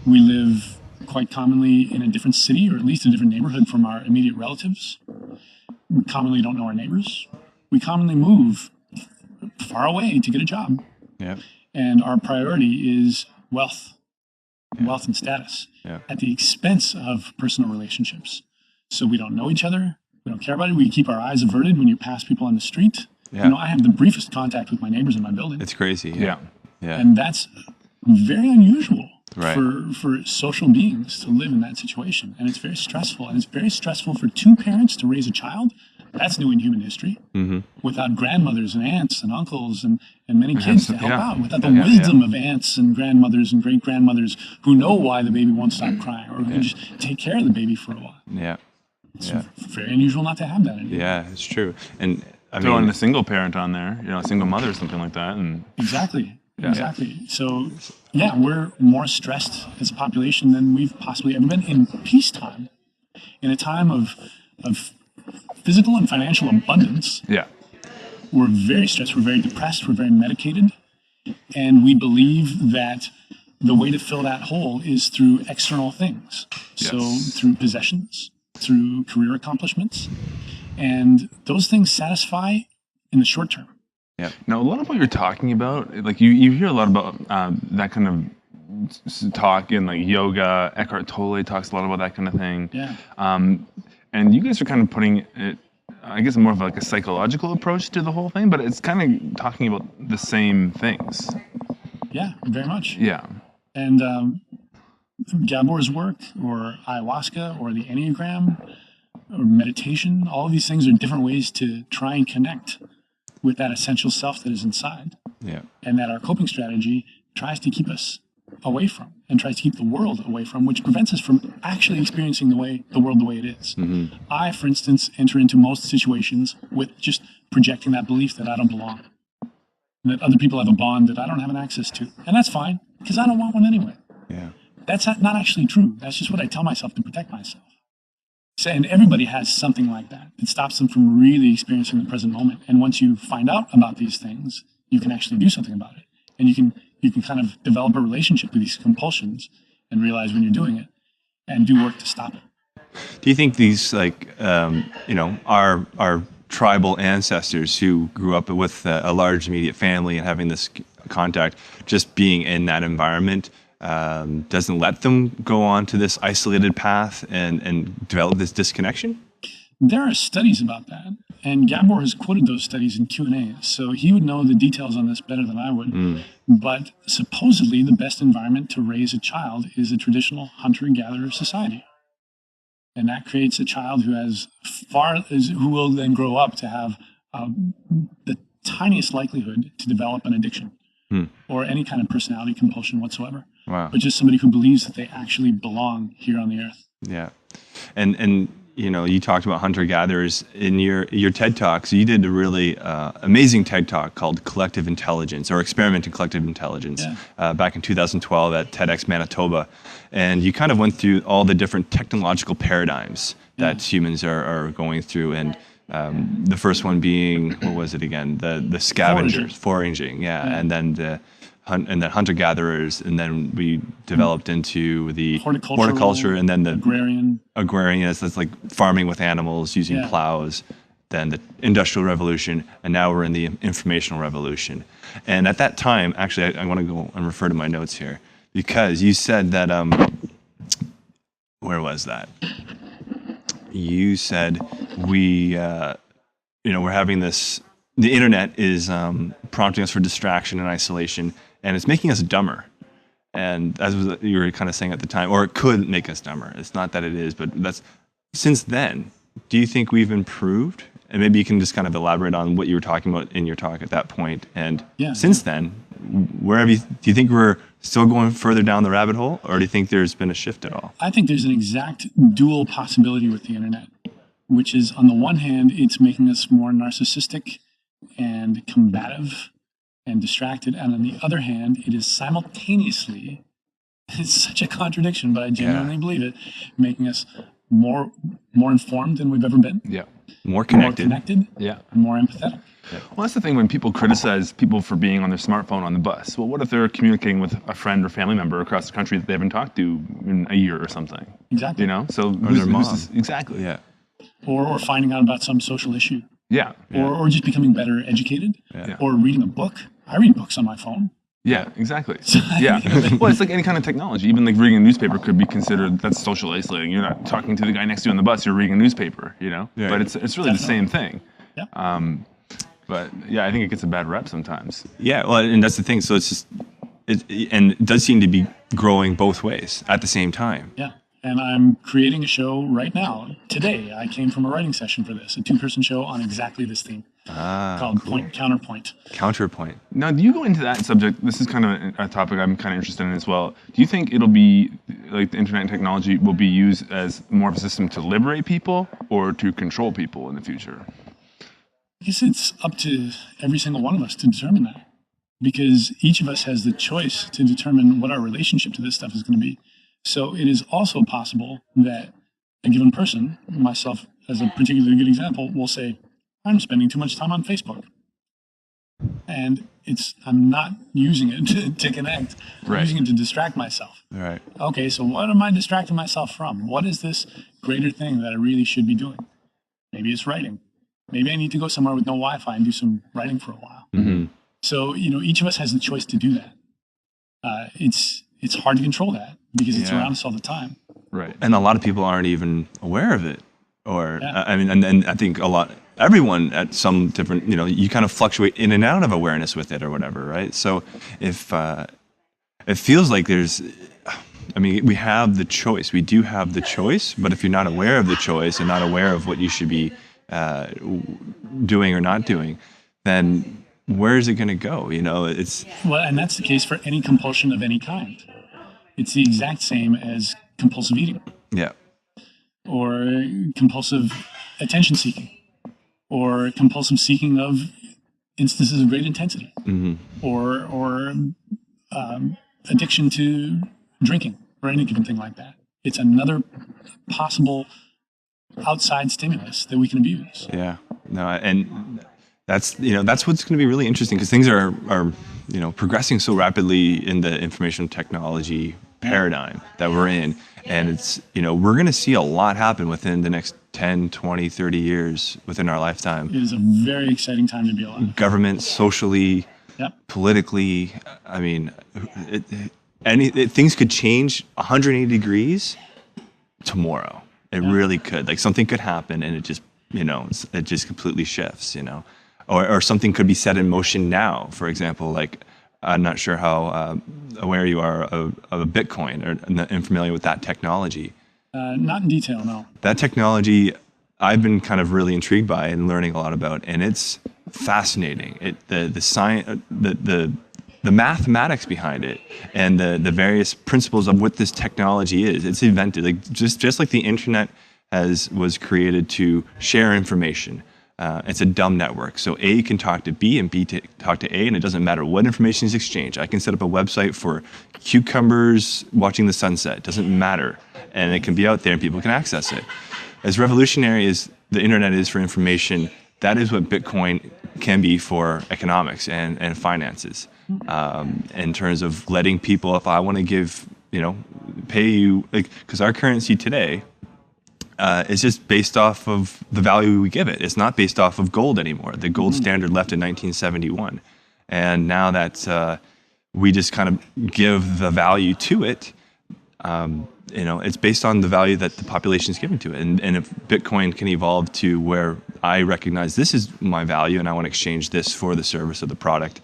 We live quite commonly in a different city, or at least a different neighborhood from our immediate relatives. We commonly don't know our neighbors. We commonly move far away to get a job. And our priority is wealth and status at the expense of personal relationships. So we don't know each other. We don't care about it. We keep our eyes averted when you pass people on the street. I have the briefest contact with my neighbors in my building. It's crazy. And that's very unusual right. for social beings to live in that situation. And it's very stressful. And it's very stressful for two parents to raise a child. That's new in human history. Without grandmothers and aunts and uncles and many kids to help out. Without the wisdom of aunts and grandmothers and great-grandmothers who know why the baby won't stop crying, or who can just take care of the baby for a while. It's very unusual not to have that anymore. Yeah, it's true. And throwing a single parent on there, a single mother or something like that. And Exactly. So, we're more stressed as a population than we've possibly ever been in peacetime. In a time of physical and financial abundance, we're very stressed, we're very depressed, we're very medicated, and we believe that the way to fill that hole is through external things. So through possessions, through career accomplishments, and those things satisfy in the short term. Now, a lot of what you're talking about, like you hear a lot about that kind of talk in like yoga. Eckhart Tolle talks a lot about that kind of thing. And you guys are kind of putting it, I guess, more of like a psychological approach to the whole thing, but it's kind of talking about the same things. Yeah, very much. And Gabor's work, or ayahuasca, or the Enneagram, or meditation, all of these things are different ways to try and connect with that essential self that is inside. And that our coping strategy tries to keep us away from, and tries to keep the world away from, which prevents us from actually experiencing the world the way it is. I, for instance, enter into most situations with just projecting that belief that I don't belong, and that other people have a bond that I don't have an access to. And that's fine, because I don't want one anyway. That's not actually true. That's just what I tell myself to protect myself. And everybody has something like that. It stops them from really experiencing the present moment. And once you find out about these things, you can actually do something about it. And you can kind of develop a relationship with these compulsions and realize when you're doing it and do work to stop it. Do you think these, our tribal ancestors who grew up with a large immediate family and having this contact, just being in that environment, doesn't let them go on to this isolated path and develop this disconnection? There are studies about that, and Gabor has quoted those studies in Q&A, so he would know the details on this better than I would. But supposedly the best environment to raise a child is a traditional hunter-gatherer society. And that creates a child who will then grow up to have the tiniest likelihood to develop an addiction or any kind of personality compulsion whatsoever. Wow. But just somebody who believes that they actually belong here on the earth. Yeah. And you know, you talked about hunter-gatherers in your TED Talks. You did a really amazing TED Talk called Collective Intelligence, or Experiment in Collective Intelligence, back in 2012 at TEDx Manitoba. And you kind of went through all the different technological paradigms that humans are going through. And the first one being, what was it again? The scavengers, foraging, and then and then hunter-gatherers, and then we developed into the horticulture, and then the agrarian, that's like farming with animals, using plows, then the Industrial Revolution, and now we're in the Informational Revolution. And at that time, actually, I want to go and refer to my notes here, because you said that, where was that? You said we're having this, the internet is prompting us for distraction and isolation, and it's making us dumber. And as you were kind of saying at the time, or it could make us dumber. It's not that it is, but since then, do you think we've improved? And maybe you can just kind of elaborate on what you were talking about in your talk at that point. And since then, do you think we're still going further down the rabbit hole, or do you think there's been a shift at all? I think there's an exact dual possibility with the internet, which is, on the one hand, it's making us more narcissistic and combative and distracted, and on the other hand, it is simultaneously, it's such a contradiction, but I genuinely believe it, making us more informed than we've ever been. Yeah. More connected. Yeah. And more empathetic. Yeah. Well, that's the thing when people criticize people for being on their smartphone on the bus. Well, what if they're communicating with a friend or family member across the country that they haven't talked to in a year or something? Exactly. You know? So or their mom. Exactly. Yeah. Or finding out about some social issue. Yeah. Or just becoming better educated. Yeah. Or reading a book. I read books on my phone. Yeah, exactly. Yeah. Well, it's like any kind of technology. Even like reading a newspaper could be considered, that's social isolating. You're not talking to the guy next to you on the bus, you're reading a newspaper, you know? Yeah. But it's really the same thing. Yeah. But yeah, I think it gets a bad rep sometimes. Yeah, well, and that's the thing. So it's just, and it does seem to be growing both ways at the same time. Yeah. And I'm creating a show right now. Today, I came from a writing session for this, a 2-person show on exactly this theme. Called Point Counterpoint. Counterpoint. Now, do you go into that subject? This is kind of a topic I'm kind of interested in as well. Do you think it'll be, like the internet and technology will be used as more of a system to liberate people or to control people in the future? I guess it's up to every single one of us to determine that. Because each of us has the choice to determine what our relationship to this stuff is going to be. So it is also possible that a given person, myself as a particularly good example, will say, I'm spending too much time on Facebook. And I'm not using it to connect. I'm using it to distract myself. Right. Okay, so what am I distracting myself from? What is this greater thing that I really should be doing? Maybe it's writing. Maybe I need to go somewhere with no Wi-Fi and do some writing for a while. Mm-hmm. So, each of us has the choice to do that. It's hard to control that because it's around us all the time. Right. And a lot of people aren't even aware of it. Or, I mean, and I think everyone at some different, you kind of fluctuate in and out of awareness with it or whatever, right? So if it feels like we have the choice. We do have the choice, but if you're not aware of the choice and not aware of what you should be doing or not doing, then where is it going to go? Well, and that's the case for any compulsion of any kind. It's the exact same as compulsive eating. Yeah. Or compulsive attention seeking. Or compulsive seeking of instances of great intensity. Mm-hmm. Or addiction to drinking or any given thing like that. It's another possible outside stimulus that we can abuse. Yeah. No, and that's what's going to be really interesting because things are progressing so rapidly in the information technology paradigm that we're in, and it's we're going to see a lot happen within the next 10, 20, 30 years within our lifetime. It is a very exciting time to be alive. Government, socially, politically, I mean, things could change 180 degrees tomorrow. It really could. Like something could happen and it just it just completely shifts, or something could be set in motion now. For example, like I'm not sure how aware you are of a Bitcoin or familiar with that technology. Not in detail, no. That technology I've been kind of really intrigued by and learning a lot about, and it's fascinating. The science, the mathematics behind it, and the various principles of what this technology is. It's invented, like just like the internet was created to share information. It's a dumb network. So A can talk to B and B talk to A, and it doesn't matter what information is exchanged. I can set up a website for cucumbers watching the sunset. It doesn't matter. And it can be out there and people can access it. As revolutionary as the internet is for information, that is what Bitcoin can be for economics and finances. In terms of letting people, if I want to give, pay you, because our currency today, it's just based off of the value we give it. It's not based off of gold anymore. The gold standard left in 1971. And now that we just kind of give the value to it, it's based on the value that the population is giving to it. And if Bitcoin can evolve to where I recognize this is my value and I want to exchange this for the service or the product,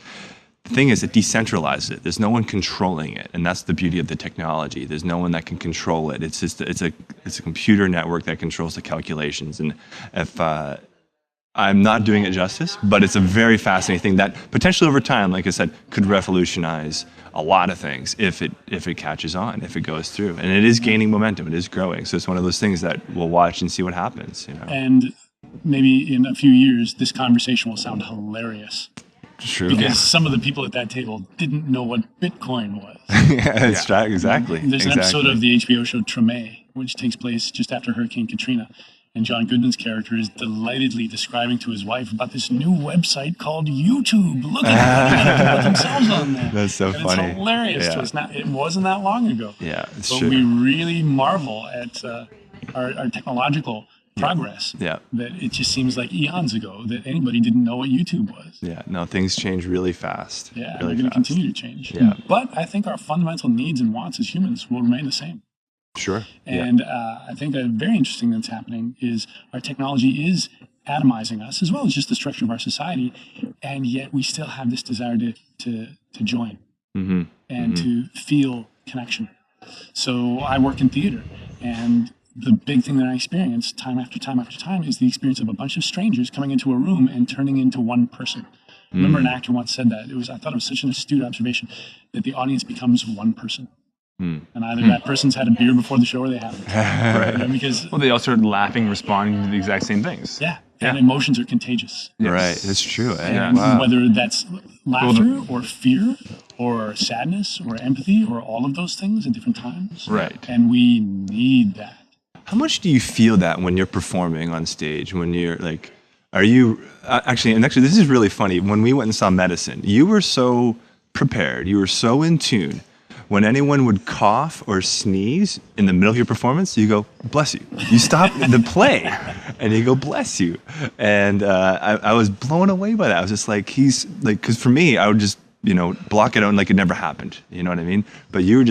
the thing is, it decentralizes it. There's no one controlling it, and that's the beauty of the technology. There's no one that can control it. It's just it's a computer network that controls the calculations. And if I'm not doing it justice, but it's a very fascinating thing that potentially over time, like I said, could revolutionize a lot of things if it catches on, if it goes through. And it is gaining momentum. It is growing. So it's one of those things that we'll watch and see what happens. And maybe in a few years, this conversation will sound hilarious. True. Because some of the people at that table didn't know what Bitcoin was. Exactly. There's an episode of the HBO show Treme, which takes place just after Hurricane Katrina. And John Goodman's character is delightedly describing to his wife about this new website called YouTube. Look at it. Put themselves on there. That's so and funny. It's hilarious to us now. It wasn't that long ago. Yeah, it's but true. we really marvel at our technological progress. Yeah. That it just seems like eons ago that anybody didn't know what YouTube was. Yeah. No, things change really fast. Yeah, really they're going to fast. continue to change. Yeah. But I think our fundamental needs and wants as humans will remain the same. Sure. And I think a very interesting thing that's happening is our technology is atomizing us as well as just the structure of our society, and yet we still have this desire to join and to feel connection. So I work in theater, and the big thing that I experience time after time after time is the experience of a bunch of strangers coming into a room and turning into one person. I remember an actor once said that. I thought it was such an astute observation that the audience becomes one person. And either that person's had a beer before the show or they haven't. Right. Because Well, they all started laughing, responding to the exact same things. and emotions are contagious. Yes. Right. That's true. Eh? Yeah. Wow. Whether that's laughter or fear or sadness or empathy or all of those things at different times. Right. And we need that. How much do you feel that when you're performing on stage? When you're like, are you actually this is really funny. When we went and saw Medicine, you were so prepared. You were so in tune. When anyone would cough or sneeze in the middle of your performance, you go, bless you. You stop the play and you go, bless you. And I was blown away by that. I was just like, he's like, because for me, I would just, block it out like it never happened. You know what I mean? But you're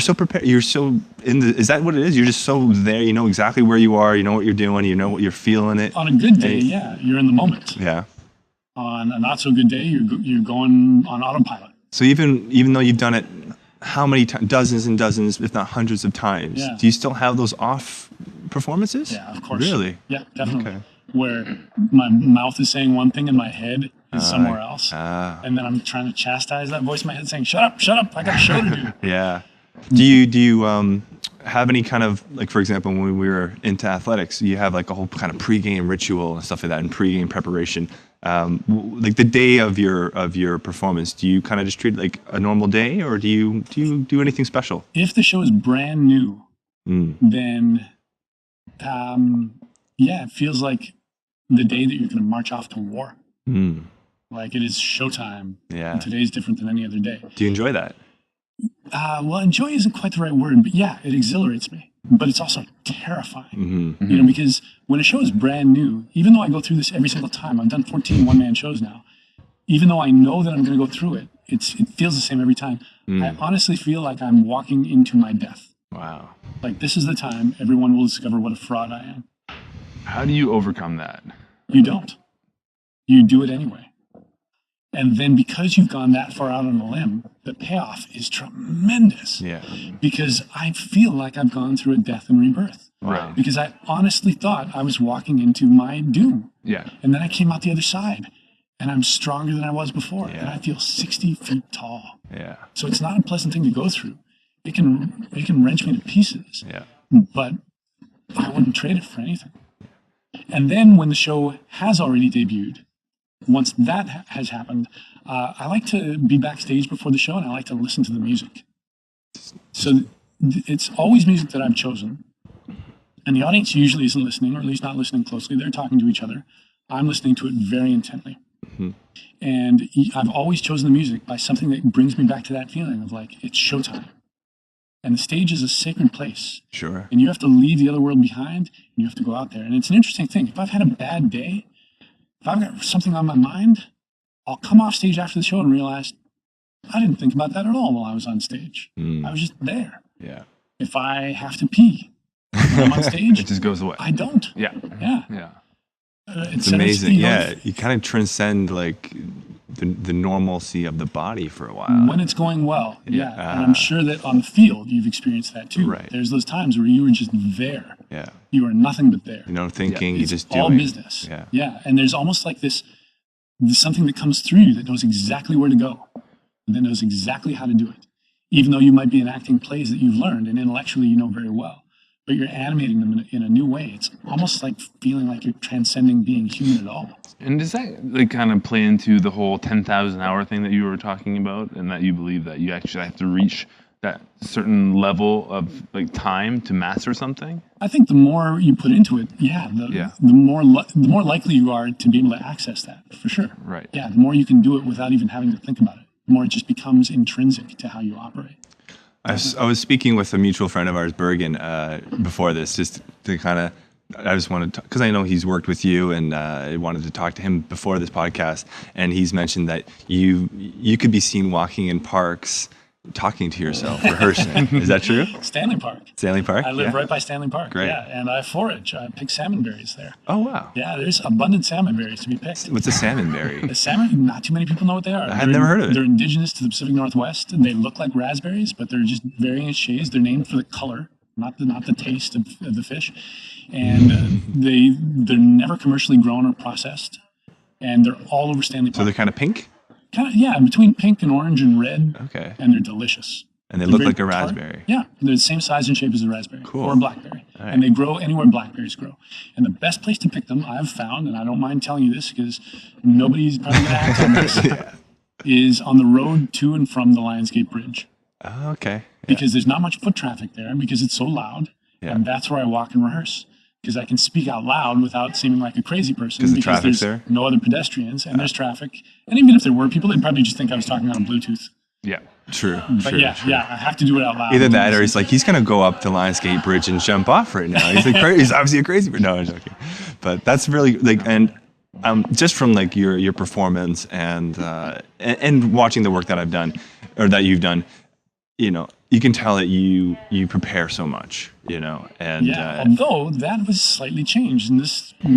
so prepared. You're so is that what it is? You're just so there. You know exactly where you are. You know what you're doing. You know what you're feeling it. On a good day, yeah, you're in the moment. Yeah. On a not so good day, you're going on autopilot. So even though you've done it how many times, dozens and dozens, if not hundreds of times, do you still have those off performances? Yeah, of course. Really? Yeah, definitely. Okay. Where my mouth is saying one thing and my head is somewhere else. And then I'm trying to chastise that voice in my head saying, shut up, I got a show to do. Yeah. Do you have any kind of, like, for example, when we were into athletics, you have like a whole kind of pregame ritual and stuff like that, and pregame preparation. Like the day of your performance, do you kind of just treat it like a normal day, or do you do anything special? If the show is brand new, then it feels like the day that you're going to march off to war. Like it is showtime. Yeah. And today's different than any other day. Do you enjoy that? Well, enjoy isn't quite the right word, but yeah, it exhilarates me. But it's also terrifying, because when a show is brand new, even though I go through this every single time, I've done 14 one-man shows now, even though I know that I'm going to go through it, it feels the same every time. I honestly feel like I'm walking into my death. Wow. Like this is the time everyone will discover what a fraud I am. How do you overcome that? You don't. You do it anyway. And then because you've gone that far out on a limb, the payoff is tremendous. Yeah. Because I feel like I've gone through a death and rebirth. Right. Because I honestly thought I was walking into my doom. Yeah. And then I came out the other side and I'm stronger than I was before. Yeah. And I feel 60 feet tall. Yeah. So it's not a pleasant thing to go through. It can wrench me to pieces. Yeah. But I wouldn't trade it for anything. And then when the show has already debuted, once that has happened, I like to be backstage before the show and I like to listen to the music. So it's always music that I've chosen. And the audience usually isn't listening, or at least not listening closely. They're talking to each other. I'm listening to it very intently. Mm-hmm. And I've always chosen the music by something that brings me back to that feeling of like, it's showtime. And the stage is a sacred place. Sure. And you have to leave the other world behind, and you have to go out there. And it's an interesting thing. If I've had a bad day, if I've got something on my mind, I'll come off stage after the show and realize I didn't think about that at all while I was on stage. I was just there. Yeah. If I have to pee when I'm on stage, It just goes away. I don't. Yeah. Yeah. Yeah. It's amazing. Yeah. You kind of transcend like the normalcy of the body for a while. When it's going well. Yeah. Yeah. And I'm sure that on the field, you've experienced that too. Right. There's those times where you were just there. Yeah. You are nothing but there. You know, thinking, you It's just all doing. business. Yeah. Yeah. And there's almost like there's something that comes through you that knows exactly where to go and that knows exactly how to do it. Even though you might be enacting plays that you've learned and intellectually you know very well, but you're animating them in a new way. It's almost like feeling like you're transcending being human at all. And does that like kind of play into the whole 10,000 hour thing that you were talking about, and that you believe that you actually have to reach that certain level of like time to master something? I think the more you put into it, the more likely you are to be able to access that, for sure. Right. Yeah, the more you can do it without even having to think about it, the more it just becomes intrinsic to how you operate. I was speaking with a mutual friend of ours, Bergen, before this, just to kind of, I just wanted to, because I know he's worked with you, and I wanted to talk to him before this podcast, and he's mentioned that you could be seen walking in parks, talking to yourself, rehearsing. Is that true? Stanley Park. Stanley Park? I live Yeah. right by Stanley Park. Great. Yeah, and I forage. I pick salmon berries there. Oh, wow. Yeah, there's abundant salmon berries to be picked. What's a salmon berry? The salmon, not too many people know what they are. I had never heard of it. They're indigenous to the Pacific Northwest, and they look like raspberries, but they're just varying shades. They're named for the color, not the taste of the fish. And they're never commercially grown or processed, and they're all over Stanley Park. So they're kind of pink? Kind of, yeah, between pink and orange and red. Okay. And they're delicious. And they They're look very like a tart. raspberry. Yeah, they're the same size and shape as a raspberry Cool. or a blackberry. All right. And they grow anywhere blackberries grow. And the best place to pick them, I've found, and I don't mind telling you this because nobody's probably going to act on this, is on the road to and from the Lionsgate Bridge. Oh, okay. Yeah. Because there's not much foot traffic there because it's so loud. Yeah. And that's where I walk and rehearse. Because I can speak out loud without seeming like a crazy person. 'Cause the because traffic's there's there? no other pedestrians and there's traffic. And even if there were people, they'd probably just think I was talking on Bluetooth. Yeah. True. But true, yeah, true. yeah, I have to do it out loud. Either that, or he's like, he's gonna go up the Lionsgate Bridge and jump off right now. He's like, he's obviously a crazy. No, I'm joking. But that's really like, and just from like your performance and watching the work that I've done, or that you've done, you know, you can tell that you prepare so much, you know, and yeah. Although that was slightly changed, and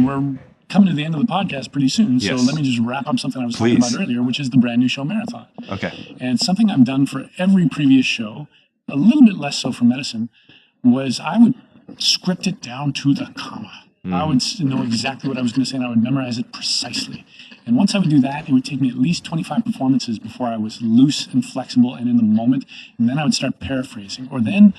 we're coming to the end of the podcast pretty soon. So Yes. let me just wrap up something I was Please. talking about earlier, which is the brand new show marathon. okay, And something I've done for every previous show, a little bit less so for medicine, was I would script it down to the comma. I would know exactly what I was going to say, and I would memorize it precisely. And once I would do that, it would take me at least 25 performances before I was loose and flexible and in the moment. And then I would start paraphrasing, or then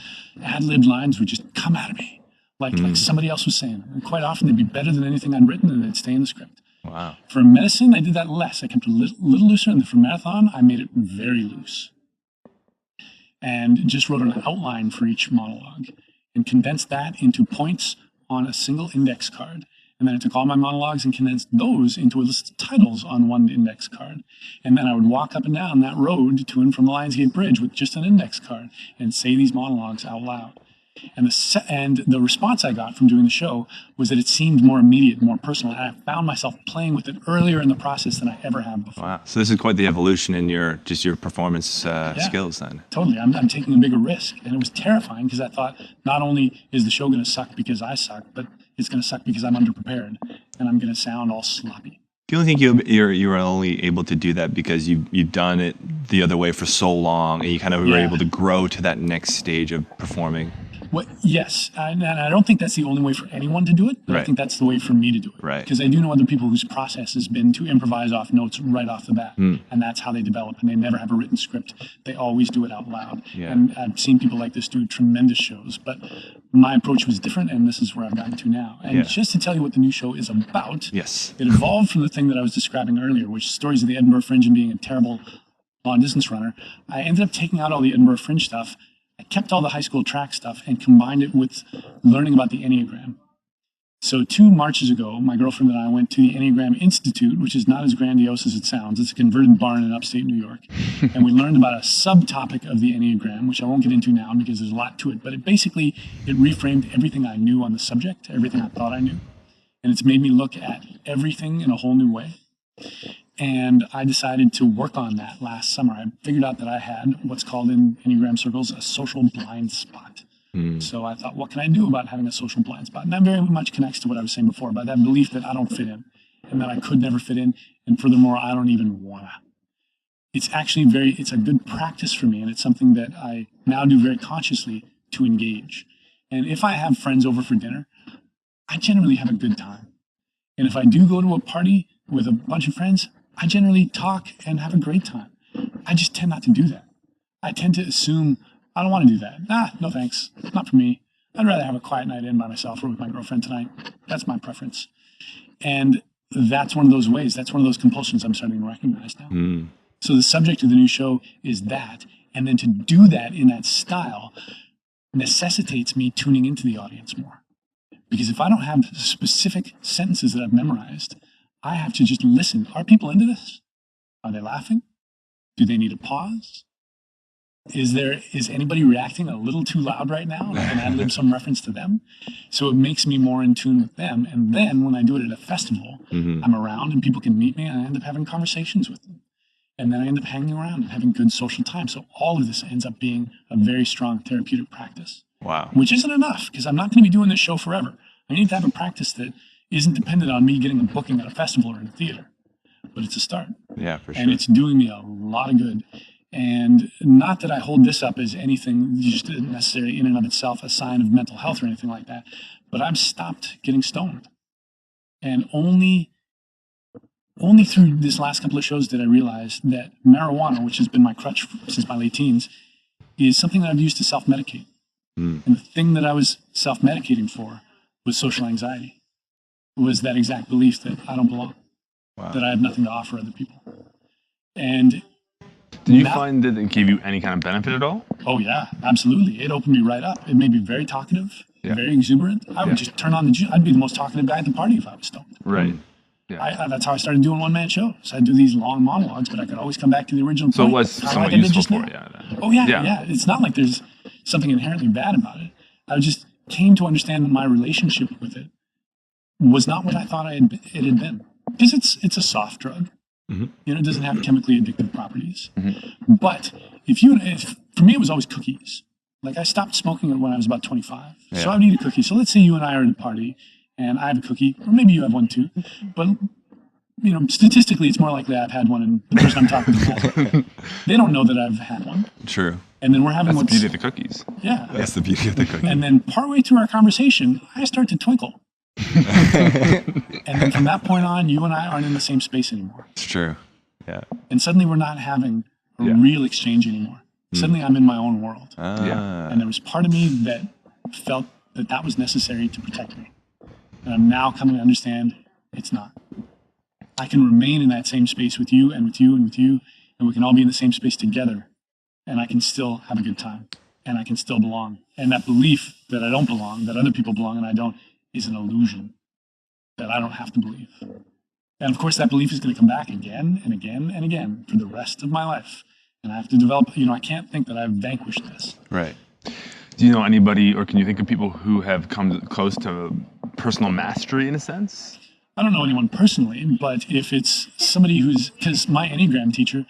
ad-lib lines would just come out of me, like somebody else was saying. And quite often they'd be better than anything I'd written, and they'd stay in the script. wow, For medicine, I did that less. I kept it a little looser, and for marathon, I made it very loose. And just wrote an outline for each monologue and condensed that into points on a single index card. And then I took all my monologues and condensed those into a list of titles on one index card. And then I would walk up and down that road to and from the Lionsgate Bridge with just an index card and say these monologues out loud. And the response I got from doing the show was that it seemed more immediate, more personal. And I found myself playing with it earlier in the process than I ever have before. wow. So this is quite the evolution in your performance skills then. Totally. I'm taking a bigger risk. And it was terrifying because I thought not only is the show going to suck because I suck, but it's going to suck because I'm underprepared and I'm going to sound all sloppy. Do you think you were only able to do that because you've done it the other way for so long, and you kind of were able to grow to that next stage of performing? Yes, and I don't think that's the only way for anyone to do it, but I think that's the way for me to do it. Right. Because I do know other people whose process has been to improvise off notes right off the bat, and that's how they develop, and they never have a written script. They always do it out loud. Yeah. And I've seen people like this do tremendous shows, but my approach was different, and this is where I've gotten to now. And just to tell you what the new show is about, Yes. it evolved from the thing that I was describing earlier, which is stories of the Edinburgh Fringe and being a terrible long-distance runner. I ended up taking out all the Edinburgh Fringe stuff. I kept all the high school track stuff and combined it with learning about the Enneagram. So 2 Marches ago, my girlfriend and I went to the Enneagram Institute, which is not as grandiose as it sounds. It's a converted barn in upstate New York. And we learned about a subtopic of the Enneagram, which I won't get into now because there's a lot to it. But it reframed everything I knew on the subject, everything I thought I knew. And it's made me look at everything in a whole new way. And I decided to work on that last summer. I figured out that I had what's called in Enneagram circles a social blind spot. So I thought, what can I do about having a social blind spot? And that very much connects to what I was saying before, about that belief that I don't fit in and that I could never fit in. And furthermore, I don't even wanna. It's actually it's a good practice for me. And it's something that I now do very consciously to engage. And if I have friends over for dinner, I generally have a good time. And if I do go to a party with a bunch of friends, I generally talk and have a great time. I just tend not to do that. I tend to assume, I don't want to do that. No thanks, not for me. I'd rather have a quiet night in by myself or with my girlfriend tonight. That's my preference. And that's one of those ways, that's one of those compulsions I'm starting to recognize now. So the subject of the new show is that, and then to do that in that style necessitates me tuning into the audience more. Because if I don't have specific sentences that I've memorized, I have to just listen. Are people into this? Are they laughing? Do they need a pause? Is anybody reacting a little too loud right now? And I can ad-lib some reference to them. So it makes me more in tune with them. And then when I do it at a festival, I'm around and people can meet me and I end up having conversations with them. And then I end up hanging around and having good social time. So all of this ends up being a very strong therapeutic practice. Wow. Which isn't enough, because I'm not going to be doing this show forever. I need to have a practice that isn't dependent on me getting a booking at a festival or in a theater. But it's a start. Yeah, for sure. And it's doing me a lot of good. And not that I hold this up as anything just necessarily in and of itself a sign of mental health or anything like that, but I've stopped getting stoned. And only through this last couple of shows did I realize that marijuana, which has been my crutch since my late teens, is something that I've used to self-medicate. And the thing that I was self-medicating for was social anxiety. It was that exact belief that I don't belong, that I have nothing to offer other people. And did you find that it gave you any kind of benefit at all? Oh yeah, absolutely. It opened me right up. It made me very talkative, very exuberant. I would just turn on the juice. I'd be the most talkative guy at the party if I was stoned. Right. That's how I started doing one-man shows. So I'd do these long monologues, but I could always come back to the original So point. it was somewhat useful for you. Oh yeah. It's not like there's something inherently bad about it. I just came to understand that my relationship with it was not what I thought it had been. Because it's a soft drug. It doesn't have chemically addictive properties. But for me, it was always cookies. Like I stopped smoking it when I was about 25. So I would eat a cookie. So let's say you and I are at a party and I have a cookie, or maybe you have one too. But statistically, it's more likely I've had one and the person I'm talking to has. They don't know that I've had one. True. And then we're having That's the beauty of the cookies. Yeah. That's the beauty of the cookie. And then partway through our conversation, I start to twinkle. And then from that point on, you and I aren't in the same space anymore. It's true. Yeah. And suddenly we're not having a real exchange anymore. Suddenly I'm in my own world. And there was part of me that felt that was necessary to protect me. And I'm now coming to understand it's not. I can remain in that same space with you and with you and with you, and we can all be in the same space together, and I can still have a good time, and I can still belong. And that belief that I don't belong, that other people belong and I don't, is an illusion that I don't have to believe. And of course, that belief is going to come back again and again and again for the rest of my life. And I have to develop, I can't think that I've vanquished this. Right. Do you know anybody, or can you think of people who have come close to personal mastery in a sense? I don't know anyone personally, but if it's somebody because my Enneagram teacher,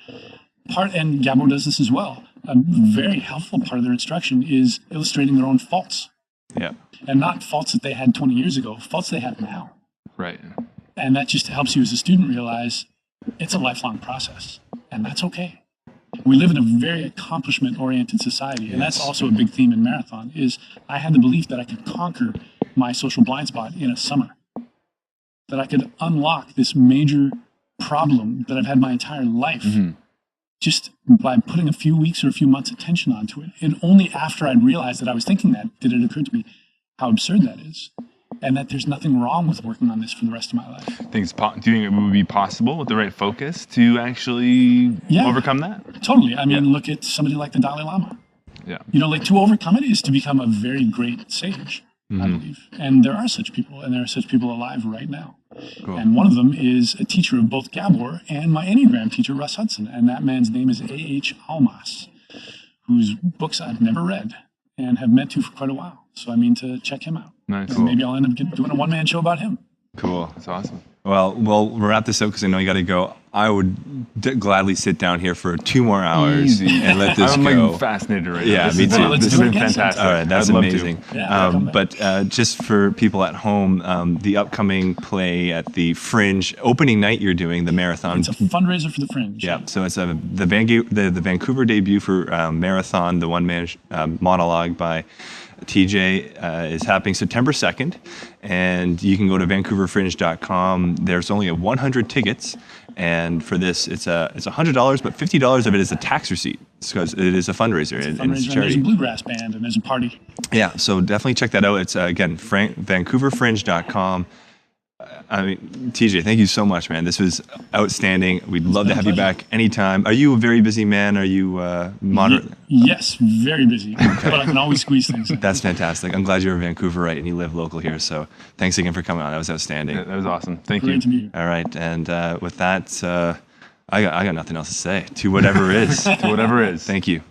and Gabo does this as well, a very helpful part of their instruction is illustrating their own faults. Yeah. And not faults that they had 20 years ago, faults they have now. Right. And that just helps you as a student realize it's a lifelong process, and that's okay. We live in a very accomplishment-oriented society, and that's also a big theme in Marathon, is I had the belief that I could conquer my social blind spot in a summer, that I could unlock this major problem that I've had my entire life just by putting a few weeks or a few months' attention onto it. And only after I'd realized that I was thinking that did it occur to me how absurd that is, and that there's nothing wrong with working on this for the rest of my life. Do you think it would be possible with the right focus to actually overcome that? Totally. I mean, look at somebody like the Dalai Lama. Yeah. You know, like, to overcome it is to become a very great sage, I believe. And there are such people, and there are such people alive right now. Cool. And one of them is a teacher of both Gabor and my Enneagram teacher, Russ Hudson. And that man's name is A.H. Almas, whose books I've never read and have meant to for quite a while. So I mean to check him out. Nice. And maybe I'll end up doing a one-man show about him. Cool. That's awesome. Well, we'll wrap this up because I know you got to go. I would gladly sit down here for 2 more hours and let this I'm go. like fascinated right now. Yeah, me too. This has been fantastic. All right, that's I'd love amazing. to. Yeah, But just for people at home, the upcoming play at the Fringe opening night you're doing, the Marathon. It's a fundraiser for the Fringe. Yeah, so it's the Vancouver debut for Marathon, the one-man monologue by TJ is happening September 2nd, and you can go to VancouverFringe.com. There's only 100 tickets, and for this, it's $100, but $50 of it is a tax receipt because it is a fundraiser. And it's And charity. there's a bluegrass band, and there's a party. Yeah, so definitely check that out. It's again VancouverFringe.com. I mean, TJ, thank you so much, man. This was outstanding. We'd love to have you back anytime. Are you a very busy man? Are you moderate? Yes, very busy, but I can always squeeze things in. That's fantastic. I'm glad you're a Vancouverite and you live local here. So thanks again for coming on. That was outstanding. That was awesome. Thank you. Great to meet you. All right, and with that, I got nothing else to say. To whatever is. To whatever is. Thank you.